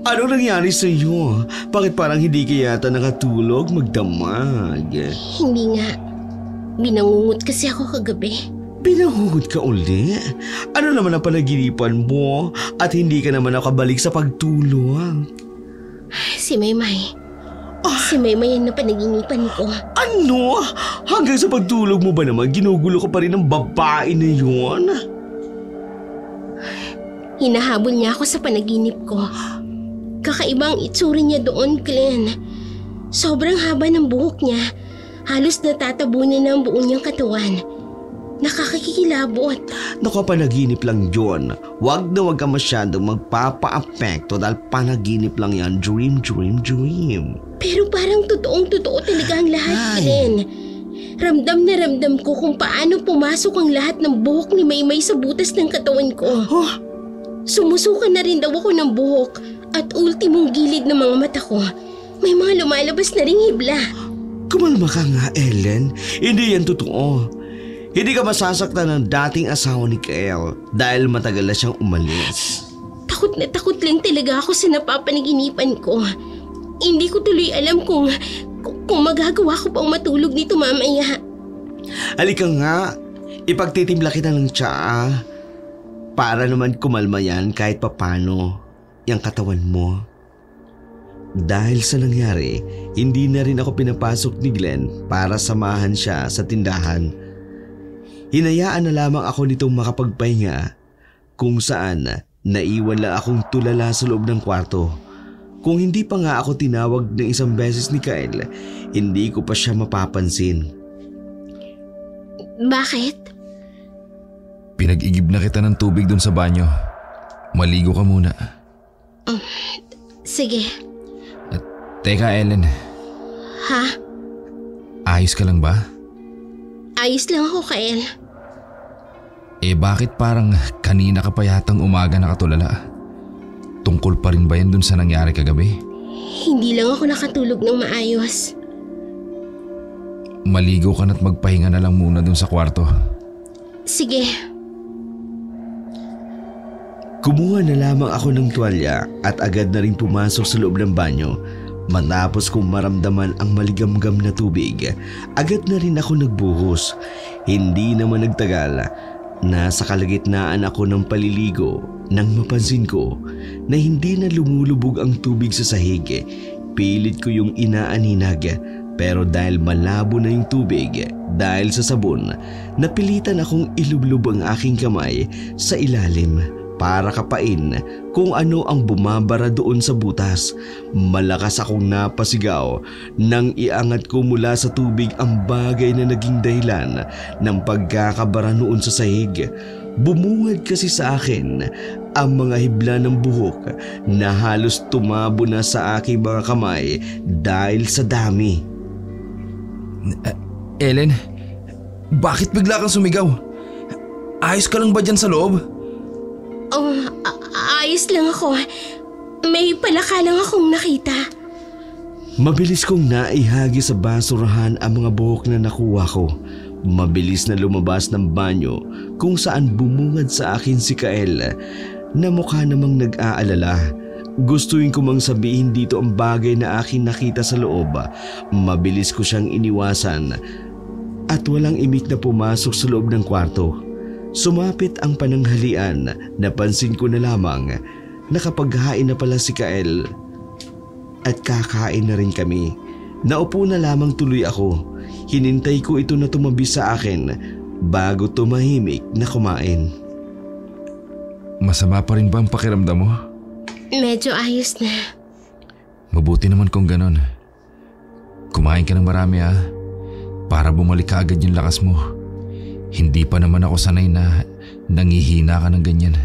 ano nangyari sa iyo? Bakit parang hindi ka yata nakatulog magdamag? Hindi nga. Binangungot kasi ako kagabi. Binangungot ka uli? Ano naman ang panaginipan mo at hindi ka naman nakabalik sa pagtulog? Si Maymay. Si Maymay ang napanaginipan ko. Ano? Hanggang sa pagtulog mo ba naman ginugulo ka pa rin ng babae na yun? Hinahabol niya ako sa panaginip ko. Kakaibang itsura niya doon, Glenn. Sobrang haba ng buhok niya. Halos natatabunan na ang buo niyang katawan. Nakakikilabot. Nakapanaginip lang yun. Huwag na huwag ka masyadong magpapa-apekto dahil panaginip lang yan. Dream. Pero parang totoong-totoo talaga ang lahat, Glenn. Ramdam na ramdam ko kung paano pumasok ang lahat ng buhok ni Maymay sa butas ng katawan ko. Huh? Sumusukan na rin daw ako ng buhok at ultimong gilid ng mga mata ko. May mga lumalabas na ring hibla. Kumalma ka nga, Ellen. Hindi yan totoo. Hindi ka masasaktan ng dating asawa ni Kael dahil matagal na siyang umalis. Takot na takot lang talaga ako sa napapanaginipan ko. Hindi ko tuloy alam kung magagawa ko pang matulog nito mamaya. Halika nga, ipagtitimpla kita ng tsaa para naman kumalma yan kahit papano yung katawan mo. Dahil sa nangyari, hindi na rin ako pinapasok ni Glenn para samahan siya sa tindahan. Hinayaan na lamang ako nitong makapagpahinga kung saan naiwan lang akong tulala sa loob ng kwarto. Kung hindi pa nga ako tinawag ng isang beses ni Kael, hindi ko pa siya mapapansin. Bakit? Pinag-igib na kita ng tubig dun sa banyo. Maligo ka muna. Sige. Teka, Ellen. Ha? Ayos ka lang ba? Ayos lang ako, Kael. Bakit parang kanina ka pa yatang umaga nakatulala? Tungkol pa rin ba yan dun sa nangyari kagabi? Hindi lang ako nakatulog ng maayos. Maligo ka na't magpahinga na lang muna dun sa kwarto. Sige. Kumuha na lamang ako ng tuwalya at agad na rin pumasok sa loob ng banyo Matapos kong maramdaman ang maligamgam na tubig, agad na rin ako nagbuhos. Hindi naman nagtagal, nasa kalagitnaan ako ng paliligo nang mapansin ko na hindi na lumulubog ang tubig sa sahig. Pilit ko yung inaaninag, pero dahil malabo na yung tubig dahil sa sabon, napilitan akong ilublub ang aking kamay sa ilalim para kapain kung ano ang bumabara doon sa butas. Malakas akong napasigaw nang iangat ko mula sa tubig ang bagay na naging dahilan ng pagkakabara noon sa sahig. Bumungad kasi sa akin ang mga hibla ng buhok na halos tumabo na sa aking mga kamay dahil sa dami. Ellen, bakit bigla kang sumigaw? Ayos ka lang ba dyan sa loob? Ayos lang ako. May palaka lang akong nakita. Mabilis kong naihagi sa basurahan ang mga buhok na nakuha ko. Mabilis na lumabas ng banyo kung saan bumungad sa akin si Kael na mukha namang nag-aalala. Gustuin ko mang sabihin dito ang bagay na aking nakita sa loob. Mabilis ko siyang iniwasan at walang imik na pumasok sa loob ng kwarto. Sumapit ang pananghalian, napansin ko na lamang nakapaghain na pala si Kael at kakain na rin kami. Naupo na lamang tuloy ako. Hinintay ko ito na tumabi sa akin bago tumahimik na kumain. Masama pa rin ba ang pakiramdam mo? Medyo ayos na. Mabuti naman kung ganon. Kumain ka ng marami para bumalik ka agad yung lakas mo. Hindi pa naman ako sanay na nangihina ka ng ganyan.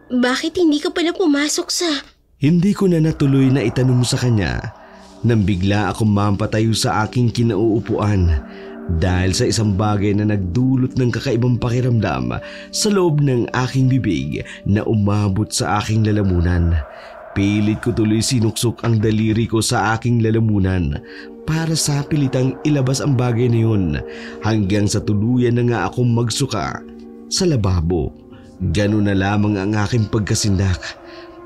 Bakit hindi ka pala pumasok sa... Hindi ko na natuloy na itanong sa kanya nang bigla akong mampatayo sa aking kinauupuan dahil sa isang bagay na nagdulot ng kakaibang pakiramdam sa loob ng aking bibig na umabot sa aking lalamunan. Pilit ko tuloy sinuksok ang daliri ko sa aking lalamunan para sa pilitang ilabas ang bagay na yun hanggang sa tuluyan na nga akong magsuka sa lababo. Ganun na lamang ang aking pagkasindak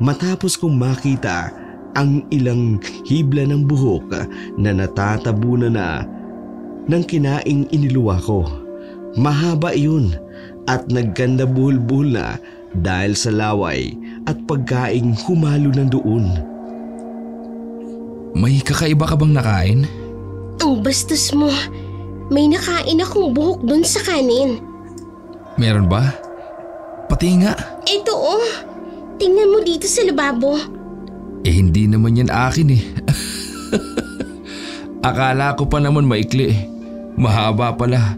matapos kong makita ang ilang hibla ng buhok na natatabunan na ng kinaing iniluwa ko. Mahaba iyon at nagkanda buhol-buhol na dahil sa laway at pagkaing humalo ng doon. May kakaiba ka bang nakain? Ang bastos mo. May nakain akong buhok dun sa kanin. Meron ba? Pati nga. Ito tingnan mo dito sa lababo. Hindi naman yan akin Akala ko pa naman maikli. Mahaba pala.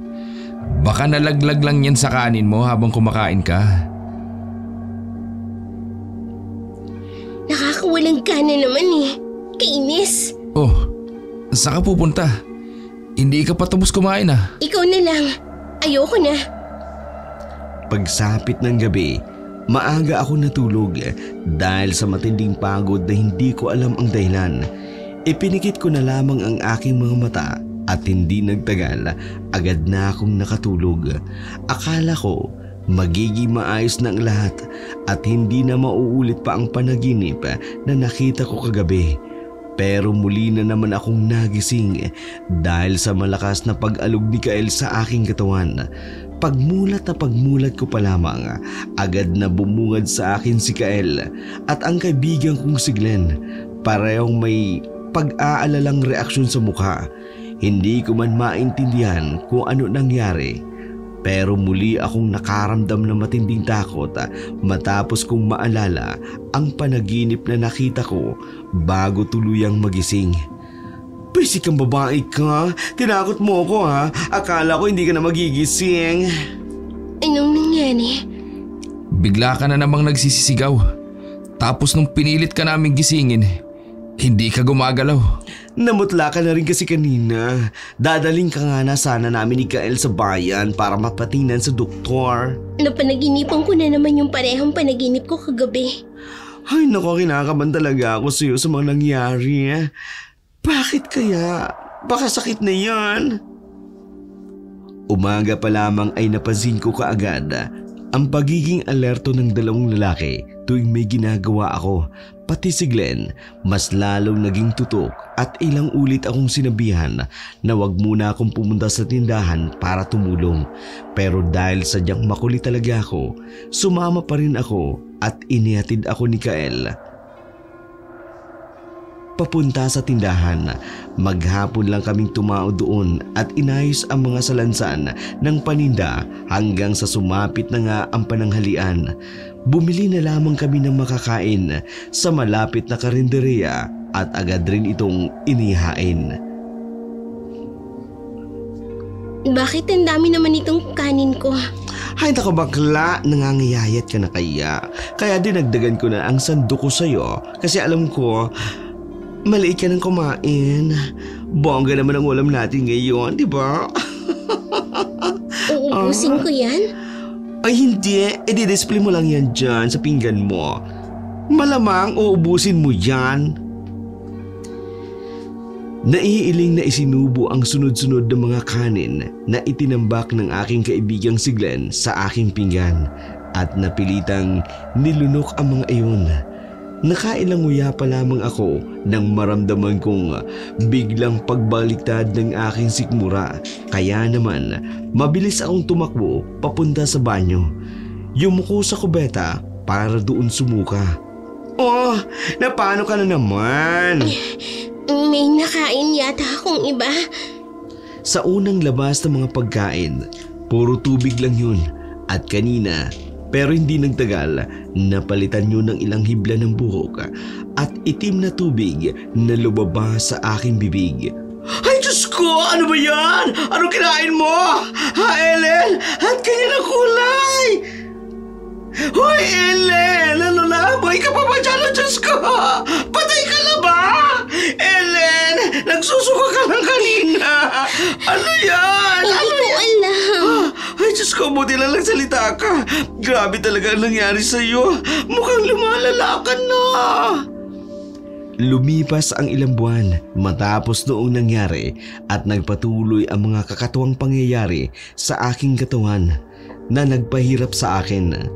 Baka nalaglag lang yan sa kanin mo habang kumakain ka. Nakakawalang gana naman Kainis. Saan ka pupunta? Hindi ka pa tapos kumain Ikaw na lang. Ayoko na. Pagsapit ng gabi, maaga ako natulog dahil sa matinding pagod na hindi ko alam ang dahilan. Ipinikit ko na lamang ang aking mga mata at hindi nagtagal, agad na akong nakatulog. Akala ko magiging maayos na ang lahat at hindi na mauulit pa ang panaginip na nakita ko kagabi. Pero muli na naman akong nagising dahil sa malakas na pag-alog ni Kael sa aking katawan. Pagmulat ko pa lamang, agad na bumungad sa akin si Kael at ang kaibigan kong si Glenn. Parehong may pag-aalalang reaksyon sa mukha. Hindi ko man maintindihan kung ano nangyari. Pero muli akong nakaramdam ng matinding takot matapos kong maalala ang panaginip na nakita ko bago tuluyang magising. Basic kang babae ka. Tinakot mo ako Akala ko hindi ka na magigising. Anong nangyari? Bigla ka na namang nagsisisigaw. Tapos nung pinilit ka naming gisingin, hindi ka gumagalaw. Namutla ka na rin kasi kanina. Dadaling ka nga na sana namin ni Kael sa bayan para mapatinan sa doktor. Napanaginipan ko na naman yung parehong panaginip ko kagabi. Ay nako, kinakabahan talaga ako sa'yo sa mga nangyari. Bakit kaya? Baka sakit na yan. Umaga pa lamang ay napansin ko kaagad ang pagiging alerto ng dalawang lalaki tuwing may ginagawa ako. Pati si Glenn, mas lalong naging tutok at ilang ulit akong sinabihan na wag muna akong pumunta sa tindahan para tumulong. Pero dahil sadyang makulit talaga ako, sumama pa rin ako at inihatid ako ni Kael papunta sa tindahan. Maghapon lang kaming tumao doon at inayos ang mga salansan ng paninda hanggang sa sumapit na nga ang pananghalian. Bumili na lamang kami ng makakain sa malapit na karinderya at agad rin itong inihain. Bakit ang dami naman itong kanin ko? Ay naku bakla, nangangayayat ka na kaya. Kaya dinagdagan ko na ang sando ko sa'yo kasi alam ko maliit ka ng kumain. Bongga naman ang ulam natin ngayon, di ba? Uubusin ko yan? Ay hindi, i-display mo lang yan dyan sa pinggan mo. Malamang uubusin mo yan. Naiiling na isinubo ang sunod-sunod na mga kanin na itinambak ng aking kaibigang si Glenn sa aking pinggan at napilitang nilunok ang mga iyon. Nakailang nguya pa lamang ako nang maramdaman kong biglang pagbaliktad ng aking sikmura. Kaya naman, mabilis akong tumakbo papunta sa banyo. Yumuko sa kubeta para doon sumuka. Oh, napano ka na naman? May nakain yata akong iba. Sa unang labas ng mga pagkain, puro tubig lang yun. At kanina, pero hindi nagtagal, napalitan nyo ng ilang hibla ng buhok at itim na tubig na lumabas sa aking bibig. Ay Diyos ko! Ano ba yan? Ano kinain mo? Ha, Ellen? At kanya na kulay! Hoy, Ellen! Ano na? Buhay ka pa ba dyan? Oh, Diyos ko! Patay ka na ba? Ellen! Nagsusuka ka lang kanina! Ano yan? Hindi ko alam. Ay, Diyos ko, buti lang salita ka. Grabe talaga ang nangyari sa'yo. Mukhang lumalala ka na. Lumipas ang ilang buwan matapos noong nangyari at nagpatuloy ang mga kakatuwang pangyayari sa aking katawan na nagpahirap sa akin.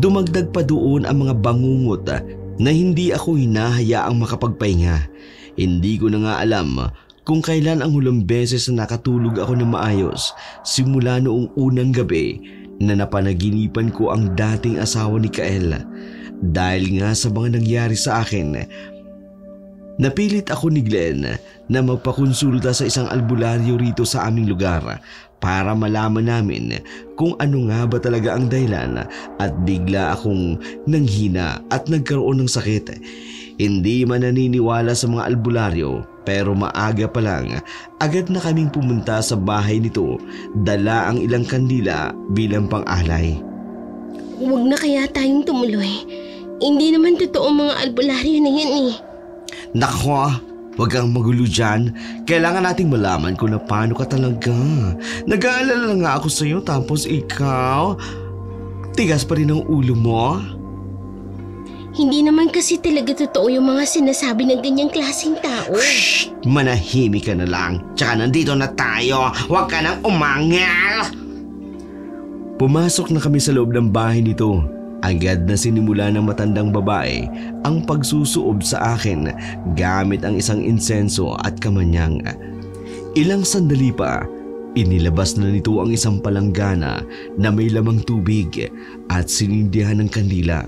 Dumagdag pa doon ang mga bangungot na hindi ako hinahayaang makapagpahinga. Hindi ko na nga alam kung kailan ang huling beses na nakatulog ako ng maayos simula noong unang gabi na napanaginipan ko ang dating asawa ni Kael. Dahil nga sa mga nangyari sa akin, napilit ako ni Glenn na magpakonsulta sa isang albularyo rito sa aming lugar para malaman namin kung ano nga ba talaga ang dahilan at bigla akong nanghina at nagkaroon ng sakit. Hindi man naniniwala sa mga albularyo pero maaga pa lang agad na kaming pumunta sa bahay nito, dala ang ilang kandila bilang pang-alay. Huwag na kaya tayong tumuloy. Hindi naman totoo mga albularyo na yan eh. Nako, huwag kang magulo dyan. Kailangan nating malaman kung na paano ka talaga. Nag-aalala nga ako sa'yo tapos ikaw, tigas pa rin ang ulo mo. Hindi naman kasi talaga totoo yung mga sinasabi ng ganyang klaseng tao. Shh! Manahimik ka na lang. Tsaka nandito na tayo. Huwag ka nang umangal. Pumasok na kami sa loob ng bahay nito. Agad na sinimula ng matandang babae ang pagsusuob sa akin gamit ang isang insenso at kamanyang. Ilang sandali pa, inilabas na nito ang isang palanggana na may lamang tubig at sinindihan ng kandila.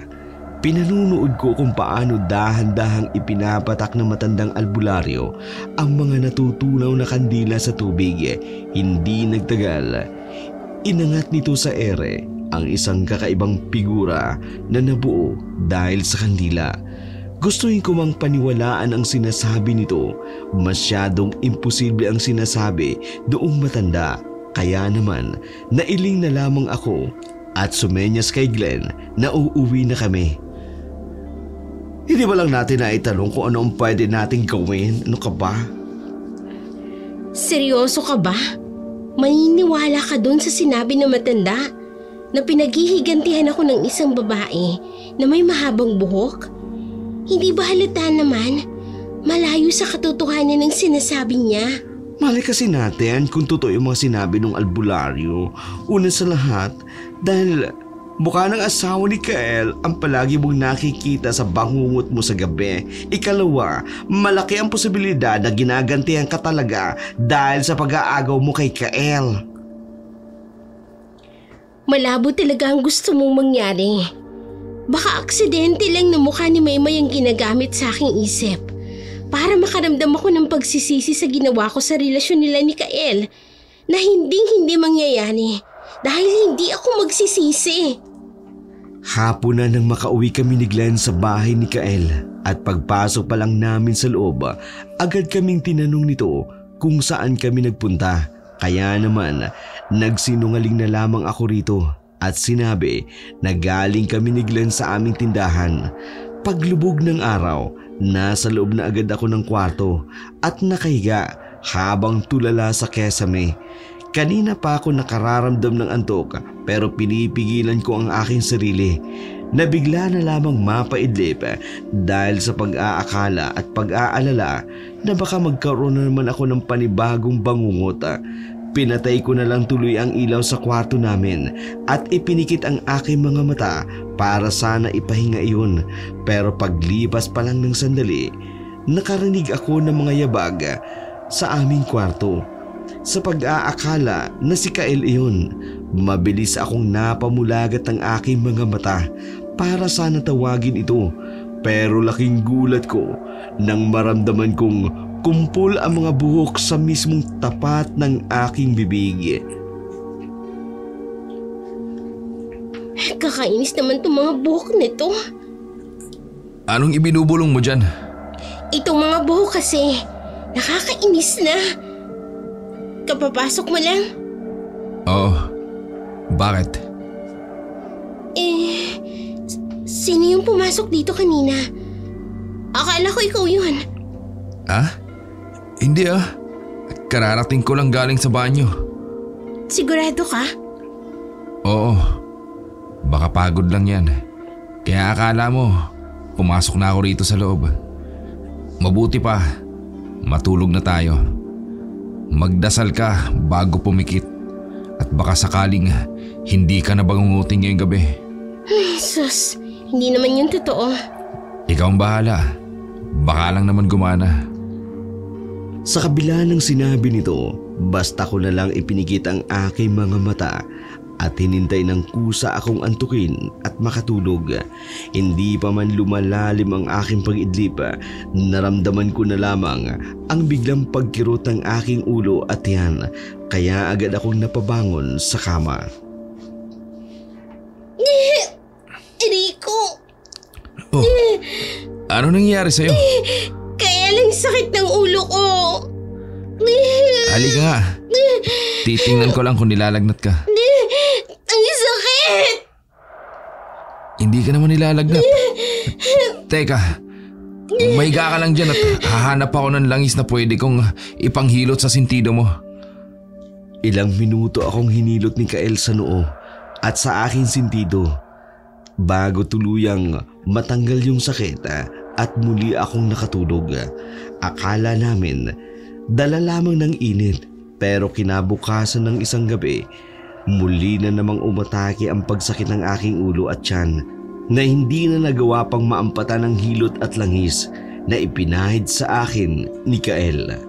Pinanunood ko kung paano dahan-dahang ipinapatak ng matandang albularyo ang mga natutunaw na kandila sa tubig. Hindi nagtagal, inangat nito sa ere ang isang kakaibang figura na nabuo dahil sa kandila. Gustuin ko mang paniwalaan ang sinasabi nito. Masyadong imposible ang sinasabi doong matanda. Kaya naman, nailing na lamang ako at sumenyas kay Glenn na uuwi na kami. Hindi ba lang natin na itanong kung ano ang pwede nating gawin? Ano ka ba? Seryoso ka ba? Maniniwala ka dun sa sinabi ng matanda na pinaghihigantihan ako ng isang babae na may mahabang buhok? Hindi ba halata naman? Malayo sa katotohanan ng sinasabi niya. Mali kasi natin kung totoo yung mga sinabi ng albularyo. Una sa lahat, dahil mukha ng asawa ni Kael ang palagi mong nakikita sa bangungot mo sa gabi. Ikalawa, malaki ang posibilidad na ginagantihan ka talaga dahil sa pag-aagaw mo kay Kael. Malabo talaga ang gusto mong mangyari. Baka aksidente lang na mukha ni Maymay ang ginagamit sa aking isip para makaramdam ako ng pagsisisi sa ginawa ko sa relasyon nila ni Kael na hindi mangyayari dahil hindi ako magsisisi. Hapon na nang makauwi kami ni Glenn sa bahay ni Kael at pagpasok pa lang namin sa loob, agad kaming tinanong nito kung saan kami nagpunta. Kaya naman, nagsinungaling na lamang ako rito at sinabi na galing kami ni Glenn sa aming tindahan. Paglubog ng araw, nasa loob na agad ako ng kwarto at nakahiga habang tulala sa kesame. Kanina pa ako nakararamdam ng antok pero pinipigilan ko ang aking sarili. Nabigla na lamang mapaidlip dahil sa pag-aakala at pag-aalala na baka magkaroon na naman ako ng panibagong bangungot. Pinatay ko na lang tuloy ang ilaw sa kwarto namin at ipinikit ang aking mga mata para sana ipahinga iyon. Pero paglipas pa lang ng sandali, nakarinig ako ng mga yabag sa aming kwarto. Sa pag-aakala na si Kael iyon, mabilis akong napamulagat ang aking mga mata para sana tawagin ito. Pero laking gulat ko nang maramdaman kong kumpul ang mga buhok sa mismong tapat ng aking bibig. Kakainis naman itong mga buhok nito. Anong ibinubulong mo dyan? Itong mga buhok kasi, nakakainis na. Kapapasok mo lang? Oo. Bakit? Sino yung pumasok dito kanina? Akala ko ikaw yun. Ah? Hindi ah. Kararating ko lang galing sa banyo. Sigurado ka? Oo. Baka pagod lang yan. Kaya akala mo, pumasok na ako rito sa loob. Mabuti pa, matulog na tayo. Magdasal ka bago pumikit at baka sakaling hindi ka na bangungutin ngayong gabi. Sus, hindi naman yun totoo. Ikaw ang bahala. Baka lang naman gumana. Sa kabila ng sinabi nito, basta ko na lang ipinikit ang aking mga mata at hinintay ng kusa akong antukin at makatulog. Hindi pa man lumalalim ang aking pag-idlip, naramdaman ko na lamang ang biglang pagkirot ng aking ulo at tiyan, kaya agad akong napabangon sa kama. Rico! Oh, ano nangyayari sa'yo? Kaya lang sakit ng ulo ko. Halika nga. Titingnan ko lang kung nilalagnat ka. Ang sakit! Hindi ka naman nilalagnat. Teka, mahiga ka lang dyan at hahanap ako ng langis na pwede kong ipanghilot sa sintido mo. Ilang minuto akong hinilot ni Kael sa noo at sa aking sintido bago tuluyang matanggal yung sakit at muli akong nakatulog. Akala namin dala lamang ng init pero kinabukasan ng isang gabi, muli na namang umatake ang pagsakit ng aking ulo at tiyan na hindi na nagawa pang maampatan ng hilot at langis na ipinahid sa akin ni Kael.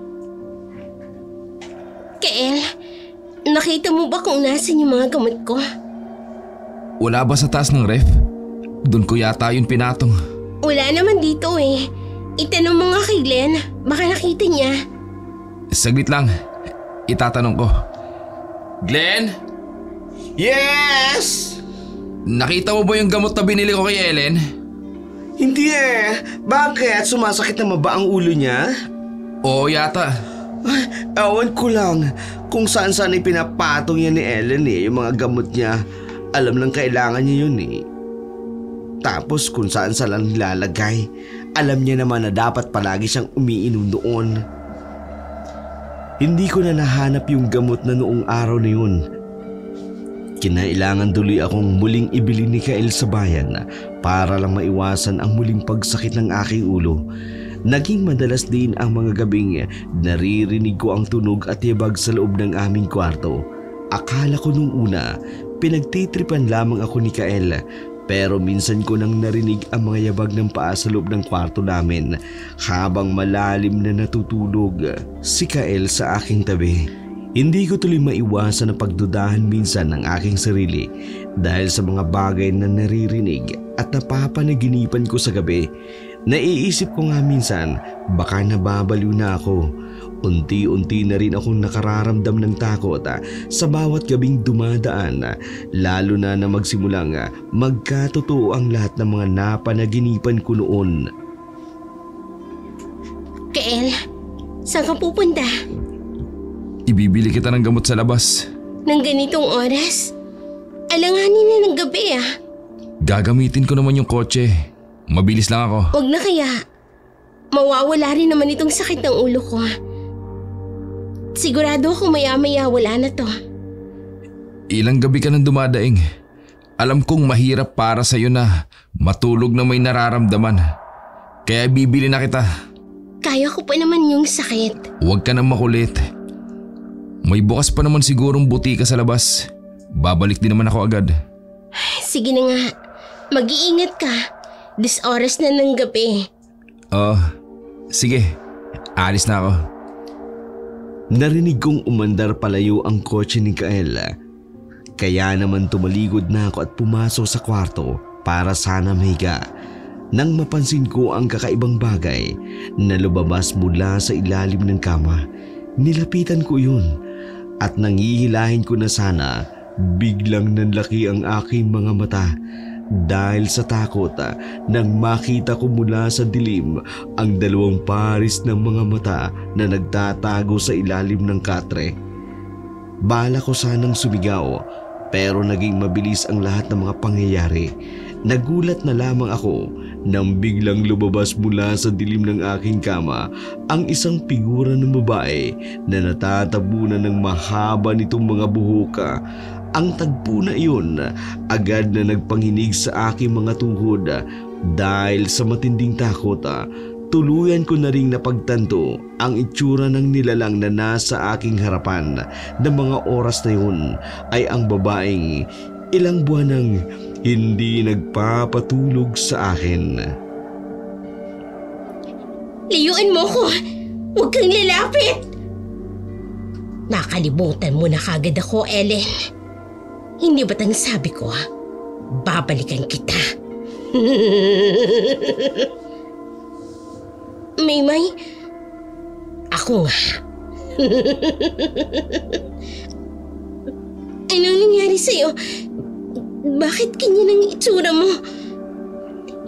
Kael, nakita mo ba kung nasan yung mga gamot ko? Wala ba sa taas ng ref? Doon ko yata yun pinatong. Wala naman dito eh. Itanong mo nga kay Glenn, baka nakita niya. Saglit lang, itatanong ko. Glenn? Yes! Nakita mo ba yung gamot na binili ko kay Ellen? Hindi eh. Bakit? Sumasakit na ba ang ulo niya? Oo yata. Ay, ewan ko lang kung saan ipinapatong niya ni Ellen yung mga gamot niya. Alam lang kailangan niya yun eh. Tapos kung saan lang nilalagay, alam niya naman na dapat palagi siyang umiinom doon. Hindi ko na nahanap yung gamot na noong araw na yun. Kinailangan tuloy akong muling ibili ni Kael sa bayan para lang maiwasan ang muling pagsakit ng aking ulo. Naging madalas din ang mga gabing naririnig ko ang tunog at yabag sa loob ng aming kwarto. Akala ko nung una pinagtitripan lamang ako ni Kael. Pero minsan ko nang narinig ang mga yabag ng paa sa loob ng kwarto namin habang malalim na natutulog si Kael sa aking tabi. Hindi ko tuloy maiwasan na pagdudahan minsan ng aking sarili dahil sa mga bagay na naririnig at napapanaginipan ko sa gabi. Naiisip ko nga minsan baka nababaliw na ako. Unti-unti na rin akong nakararamdam ng takot sa bawat gabing dumadaan, lalo na magsimulang magkatotoo ang lahat ng mga napanaginipan ko noon. Kael, saan ka pupunta? Ibibili kita ng gamot sa labas. Nang ganitong oras? Alanganin na ng gabi Gagamitin ko naman yung kotse. Mabilis lang ako. Huwag na kaya. Mawawala rin naman itong sakit ng ulo ko. Sigurado akong maya-maya wala na to. Ilang gabi ka nang dumadaing. Alam kong mahirap para sa'yo na matulog na may nararamdaman. Kaya bibili na kita. Kaya ko pa naman yung sakit. Huwag ka nang makulit. May bukas pa naman sigurong butika sa labas. Babalik din naman ako agad. Sige na nga. Mag-iingat ka. 10 oras na ng gabi. Sige. Alis na ako. Narinig kong umandar palayo ang kotse ni Kael. Kaya naman tumaligod na ako at pumasok sa kwarto para sana mahiga. Nang mapansin ko ang kakaibang bagay na lumabas mula sa ilalim ng kama, nilapitan ko yun at nangihilahin ko na sana biglang nanlaki ang aking mga mata dahil sa takot nang makita ko mula sa dilim ang 2 pares ng mga mata na nagtatago sa ilalim ng katre. Bala ko sanang sumigaw pero naging mabilis ang lahat ng mga pangyayari. Nagulat na lamang ako nang biglang lumabas mula sa dilim ng aking kama ang isang figura ng babae na natatabunan ng mahaba nitong mga buhok. Ang tagpo na iyon agad na nagpanginig sa aking mga tuhod dahil sa matinding takot. Tuluyan ko na ring napagtanto ang itsura ng nilalang na nasa aking harapan na mga oras na yun ay ang babaeng ilang buwan nang hindi nagpapatulog sa akin. Layuan mo ko! Huwag kang lalapit! Nakalimutan mo na kagad ako, Ellen. Hindi ba't ang sabi ko, babalikan kita? Maymay, ako nga. Anong nangyari sa'yo? Bakit ganyan ang itsura mo?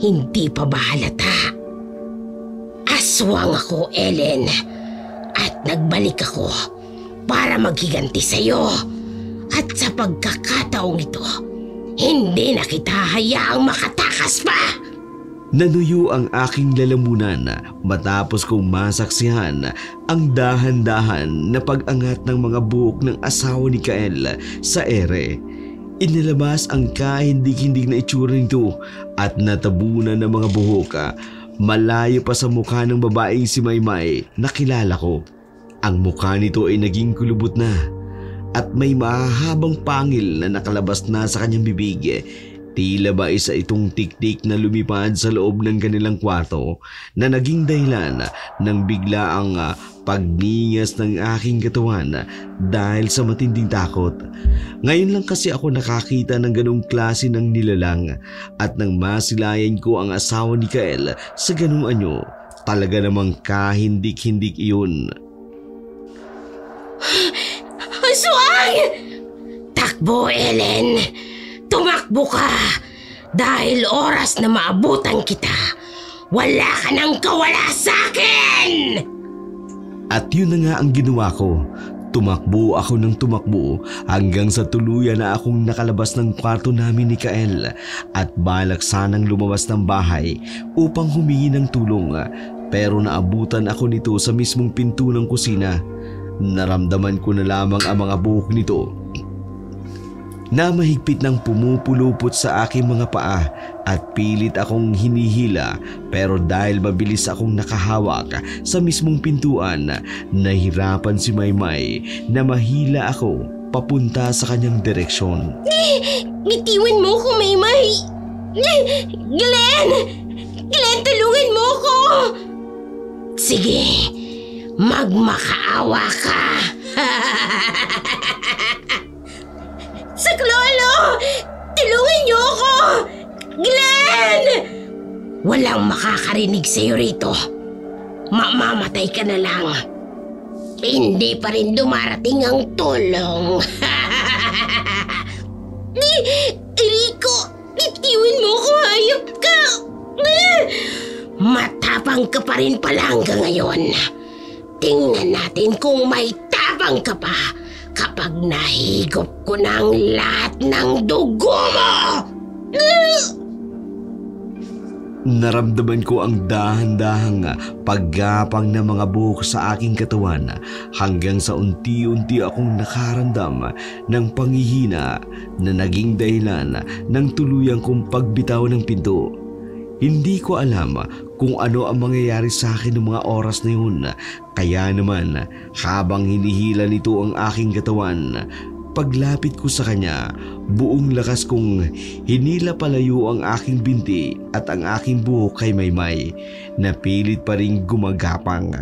Hindi pa ba halata? Aswang ako, Ellen. At nagbalik ako para maghiganti sa'yo. At sa pagkakataong ito, hindi na kita hayaang makatakas pa. Nanuyo ang aking lalamunan matapos kong masaksihan ang dahan-dahan na pag-angat ng mga buhok ng asawa ni Kael sa ere. Inilabas ang kahindig-hindig na itsura nito at natabunan ng mga buhok malayo pa sa mukha ng babaeng si Maymay na kilala ko. Ang mukha nito ay naging kulubot na at may mahahabang pangil na nakalabas na sa kanyang bibig. Tila ba isa itong tiktik na lumipad sa loob ng kanilang kwarto na naging dahilan ng biglaang pagningas ng aking katawan dahil sa matinding takot. Ngayon lang kasi ako nakakita ng ganong klase ng nilalang at nang masilayan ko ang asawa ni Kael sa ganong anyo, talaga namang kahindik-hindik iyon. Aswang! Takbo, Ellen! Tumakbo ka! Dahil oras na maabutan kita, wala ka nang kawala sa akin! At yun na nga ang ginawa ko. Tumakbo ako ng tumakbo hanggang sa tuluyan na akong nakalabas ng kwarto namin ni Kael at balak sanang lumabas ng bahay upang humingi ng tulong. Pero naabutan ako nito sa mismong pinto ng kusina. Naramdaman ko na lamang ang mga buhok nito na mahigpit ng pumupulupot sa aking mga paa at pilit akong hinihila, pero dahil mabilis akong nakahawak sa mismong pintuan, nahirapan si Maymay na mahila ako papunta sa kanyang direksyon. Bitiwan mo ko, Maymay! Glenn! Glenn, tulungan mo ko! Sige, magmakaawa ka! Saklolo! Tulungan niyo ako! Glenn! Walang makakarinig sa'yo rito. Mamamatay ka na lang. Hindi pa rin dumarating ang tulong. Rico, bitiwan mo ko, hayop ka! Matapang ka pa rin pala hanggang ngayon. Tingnan natin kung may tapang ka pa kapag nahigop ko ng lahat ng dugo mo! Naramdaman ko ang dahan-dahang paggapang ng mga buhok sa aking katawan hanggang sa unti-unti akong nakaramdam ng panghihina na naging dahilan ng tuluyang kong pagbitaw ng pinto. Hindi ko alam kung ano ang mangyayari sa akin ng mga oras na yun. Kaya naman habang hinihila nito ang aking katawan, paglapit ko sa kanya, buong lakas kong hinila palayo ang aking binti at ang aking buhok kay Maymay na pilit pa rin gumagapang.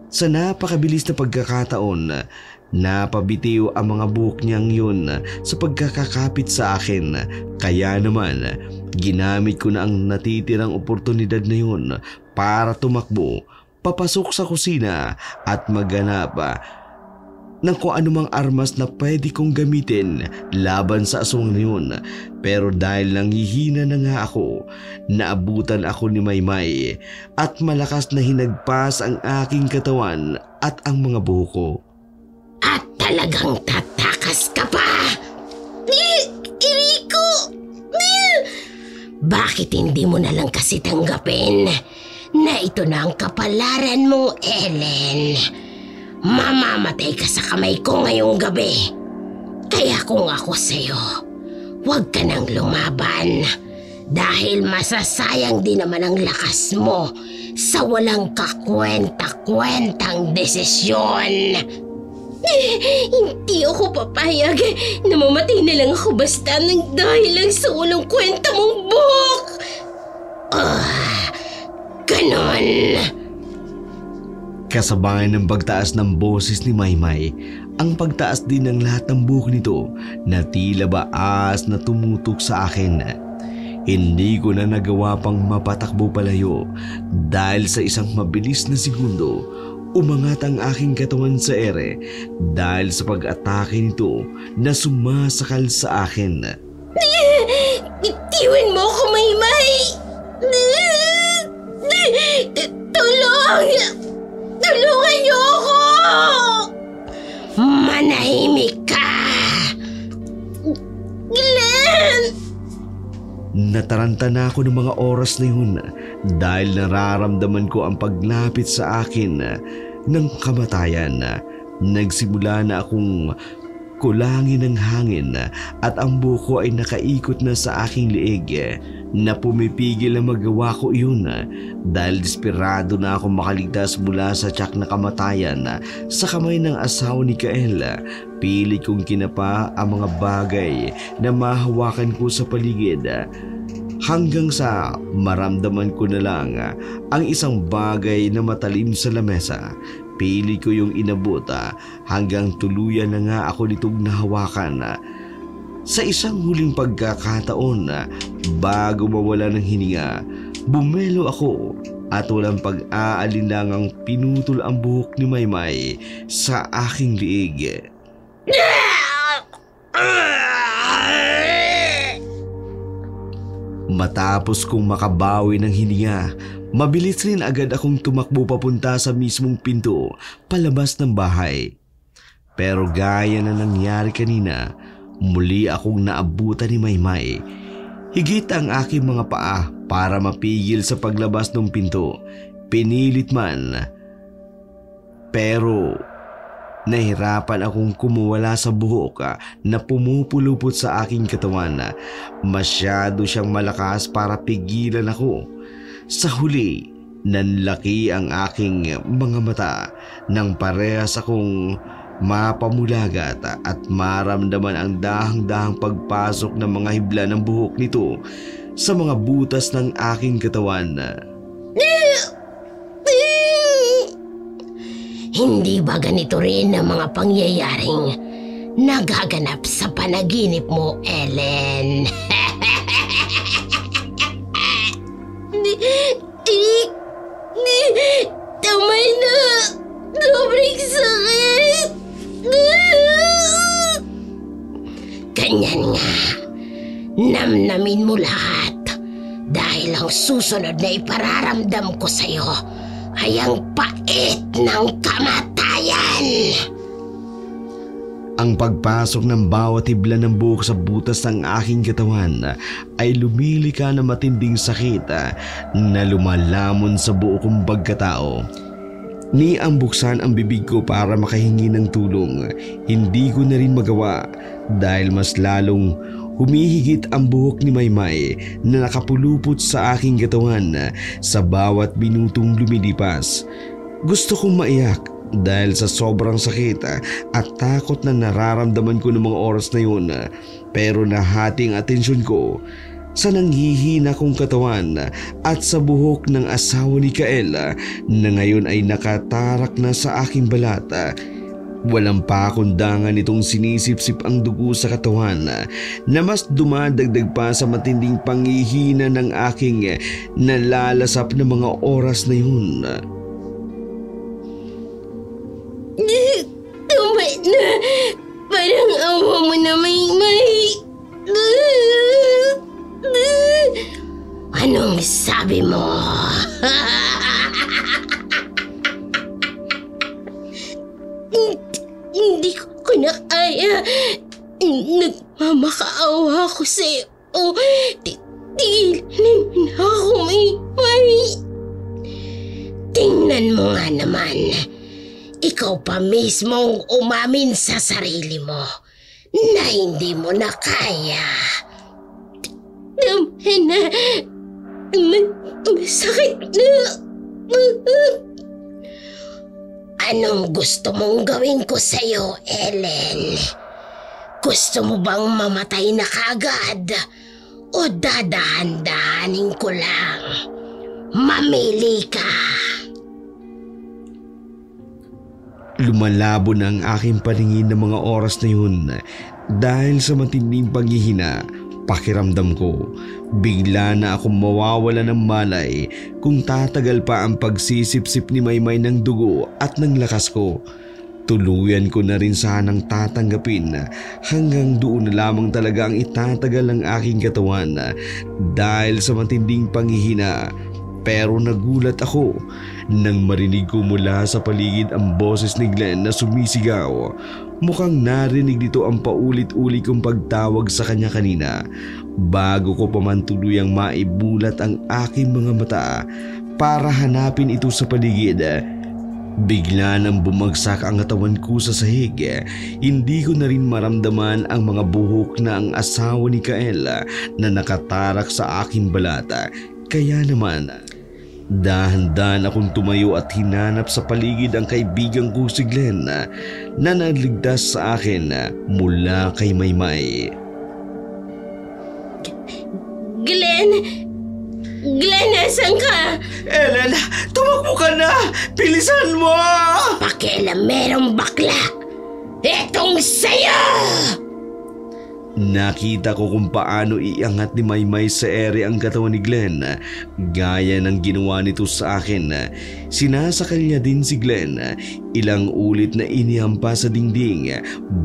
Sa napakabilis na pagkakataon, napabitiw ang mga buhok niyang yun sa pagkakakapit sa akin. Kaya naman, ginamit ko na ang natitirang oportunidad na yun para tumakbo, papasok sa kusina at maghanap ng kung anumang armas na pwede kong gamitin laban sa aswang na yun. Pero dahil nanghihina na nga ako, naabutan ako ni Maymay at malakas na hinagpas ang aking katawan at ang mga buhok ko. At talagang tatakas ka pa! Rico! Bakit hindi mo na lang kasi tanggapin na ito na ang kapalaran mo, Ellen? Mamamatay ka sa kamay ko ngayong gabi. Kaya kung ako sa'yo, huwag ka nang lumaban. Dahil masasayang din naman ang lakas mo sa walang kakwenta-kwentang desisyon. Hindi ako papayag na mamatay na lang ako basta nang dahil lang sa walang kwenta mong buhok. Ganon. Kasabay ng pagtaas ng boses ni Maymay, ang pagtaas din ng lahat ng buhok nito na tila baas na tumutok sa akin. Hindi ko na nagawa pang mapatakbo palayo dahil sa isang mabilis na segundo, umangat ang aking katawan sa ere dahil sa pag-atake nito na sumasakal sa akin. Itiwan mo ko, Maymay! Tulong! Tulungan niyo ako! Manahimik ka! Glenn! Nataranta na ako ng mga oras na yun dahil nararamdaman ko ang paglapit sa akin ng kamatayan. Nagsimula na akong kulangin ng hangin at ang buko ay nakaikot na sa aking liig na pumipigil na magawa ko iyon dahil desperado na ako makaligtas mula sa tiyak na kamatayan sa kamay ng asawa ni Kael. Pilit kong kinapa ang mga bagay na mahawakan ko sa paligid hanggang sa maramdaman ko na lang ang isang bagay na matalim sa lamesa. Pili ko yung inabot hanggang tuluyan na nga ako nitong nahawakan. Sa isang huling pagkakataon, bago mawala ng hininga, bumelo ako at walang pag-aalinlangang pinutol ang buhok ni Maymay sa aking liig. Matapos kong makabawi ng hininga, mabilis rin agad akong tumakbo papunta sa mismong pinto palabas ng bahay. Pero gaya na nangyari kanina, muli akong naabutan ni Maymay. Higit ang aking mga paa para mapigil sa paglabas ng pinto. Pinilit man. Pero nahirapan akong kumuwala sa buhok na pumupulupot sa aking katawan. Masyado siyang malakas para pigilan ako. Sa huli, nanlaki ang aking mga mata nang parehas akong mapamulagat at maramdaman ang dahang-dahang pagpasok ng mga hibla ng buhok nito sa mga butas ng aking katawan. Hindi ba ganito rin ang mga pangyayaring nagaganap sa panaginip mo, Ellen? Tama na! Sobrang sakit! Ganyan nga. Namnamin mo lahat. Dahil ang susunod na ipararamdam ko sa'yo ay ang pait ng kamatayan. Ang pagpasok ng bawat hibla ng buhok sa butas ng aking katawan ay lumilika na matinding sakit na lumalamon sa buo kong pagkatao. Ni ang buksan ang bibig ko para makahingi ng tulong. Hindi ko na rin magawa dahil mas lalong humihigit ang buhok ni Maymay na nakapulupot sa aking katawan sa bawat minutong lumilipas. Gusto kong maiyak dahil sa sobrang sakit at takot na nararamdaman ko ng mga oras na yun, pero nahati ang atensyon ko sa nanghihina kong katawan at sa buhok ng asawa ni Kael na ngayon ay nakatarak na sa aking balat. Walang pakundangan itong sinisip-sip ang dugo sa katawan na mas dumadagdag pa sa matinding panghihina ng aking nalalasap na mga oras na yun. Tama na. Parang awa mo na, Maymay. Anong sabi mo? Hindi ko na kaya. Nagmamakaawa ako sa'yo. Tigilin na ako, Maymay. Tingnan mo nga naman. Ikaw pa mismo umamin sa sarili mo na hindi mo na kaya. Masakit na. Anong gusto mong gawin ko sa'yo, Ellen? Gusto mo bang mamatay na kaagad? O dadahan-dahanin ko lang? Mamili ka. Lumalabo na ang aking paningin ng mga oras na yun dahil sa matinding paghihina. Pakiramdam ko, bigla na akong mawawala ng malay kung tatagal pa ang pagsisip-sip ni Maymay ng dugo at ng lakas ko. Tuluyan ko na rin sanang tatanggapin hanggang doon na lamang talaga ang itatagal ng aking katawan dahil sa matinding panghihina. Pero nagulat ako nang marinig ko mula sa paligid ang boses ni Glenn na sumisigaw. Mukhang narinig dito ang paulit-ulit kong pagtawag sa kanya kanina. Bago ko pa man tuluyang maibulat ang aking mga mata para hanapin ito sa paligid, bigla nang bumagsak ang katawan ko sa sahig. Hindi ko na rin maramdaman ang mga buhok na ang asawa ni Kael na nakatarak sa aking balat. Kaya naman, dahan-dahan akong tumayo at hinanap sa paligid ang kaibigan ko si Glenn na naligtas sa akin mula kay Maymay. Glenn! Glenn, nasan ka? Ellen, tumakbo ka na! Bilisan mo! Pakialamerong bakla! Etong sayo! Nakita ko kung paano iangat ni Maymay sa ere ang katawan ni Glenn, gaya ng ginawa nito sa akin. Sinasakal niya din si Glenn, ilang ulit na inihampa sa dingding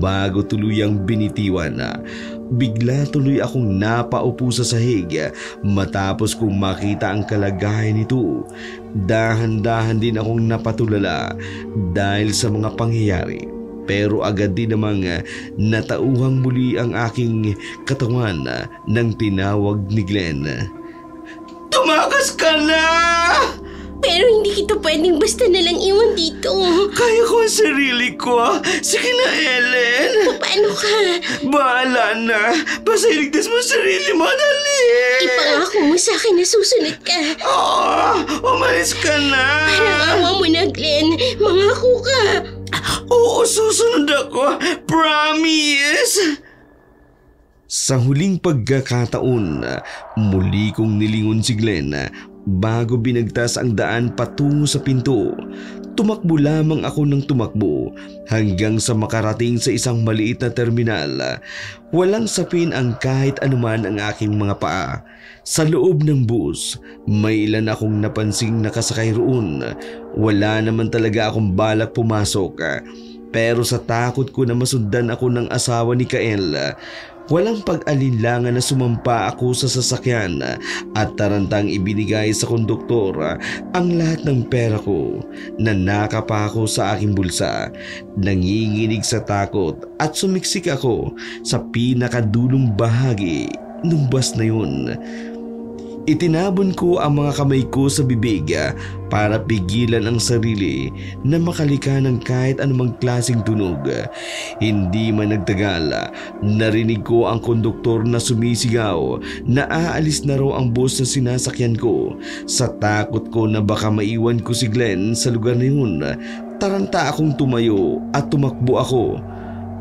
bago tuluyang binitiwan. Bigla tuloy akong napaupo sa sahig matapos kong makita ang kalagayan nito. Dahan-dahan din akong napatulala dahil sa mga pangyayari. Pero agad din namang natauhang muli ang aking katawan nang tinawag ni Glenn. Tumakas ka na! Pero hindi kita pwedeng basta nalang iwan dito. Kaya ko ang sarili ko. Sige na, Ellen. Paano ka? Bahala na. Basta iligtas mo ang sarili mo, dali. Ipangako mo sa akin na susunod ka. Umalis ka na. Parang awa mo na, Glenn. Mangako ka. Oo, susunod ako. Promise! Sa huling pagkakataon, muli kong nilingon si Glenn bago binagtas ang daan patungo sa pinto. Tumakbo lamang ako ng tumakbo hanggang sa makarating sa isang maliit na terminal. Walang sapin ang kahit anuman ang aking mga paa. Sa loob ng bus, may ilan akong napansing nakasakay roon. Wala naman talaga akong balak pumasok. Pero sa takot ko na masundan ako ng asawa ni Kael, walang pag-alinlangan na sumampa ako sa sasakyan at tarantang ibinigay sa konduktor ang lahat ng pera ko. Nanaka pa ako sa aking bulsa. Nanginginig sa takot at sumiksik ako sa pinakadulong bahagi ng bus na yun. Itinabon ko ang mga kamay ko sa bibig para pigilan ang sarili na makalika ng kahit anumang klaseng tunog. Hindi man nagtagal, narinig ko ang konduktor na sumisigaw na aalis na raw ang bus na sinasakyan ko. Sa takot ko na baka maiwan ko si Glenn sa lugar na yun, taranta akong tumayo at tumakbo ako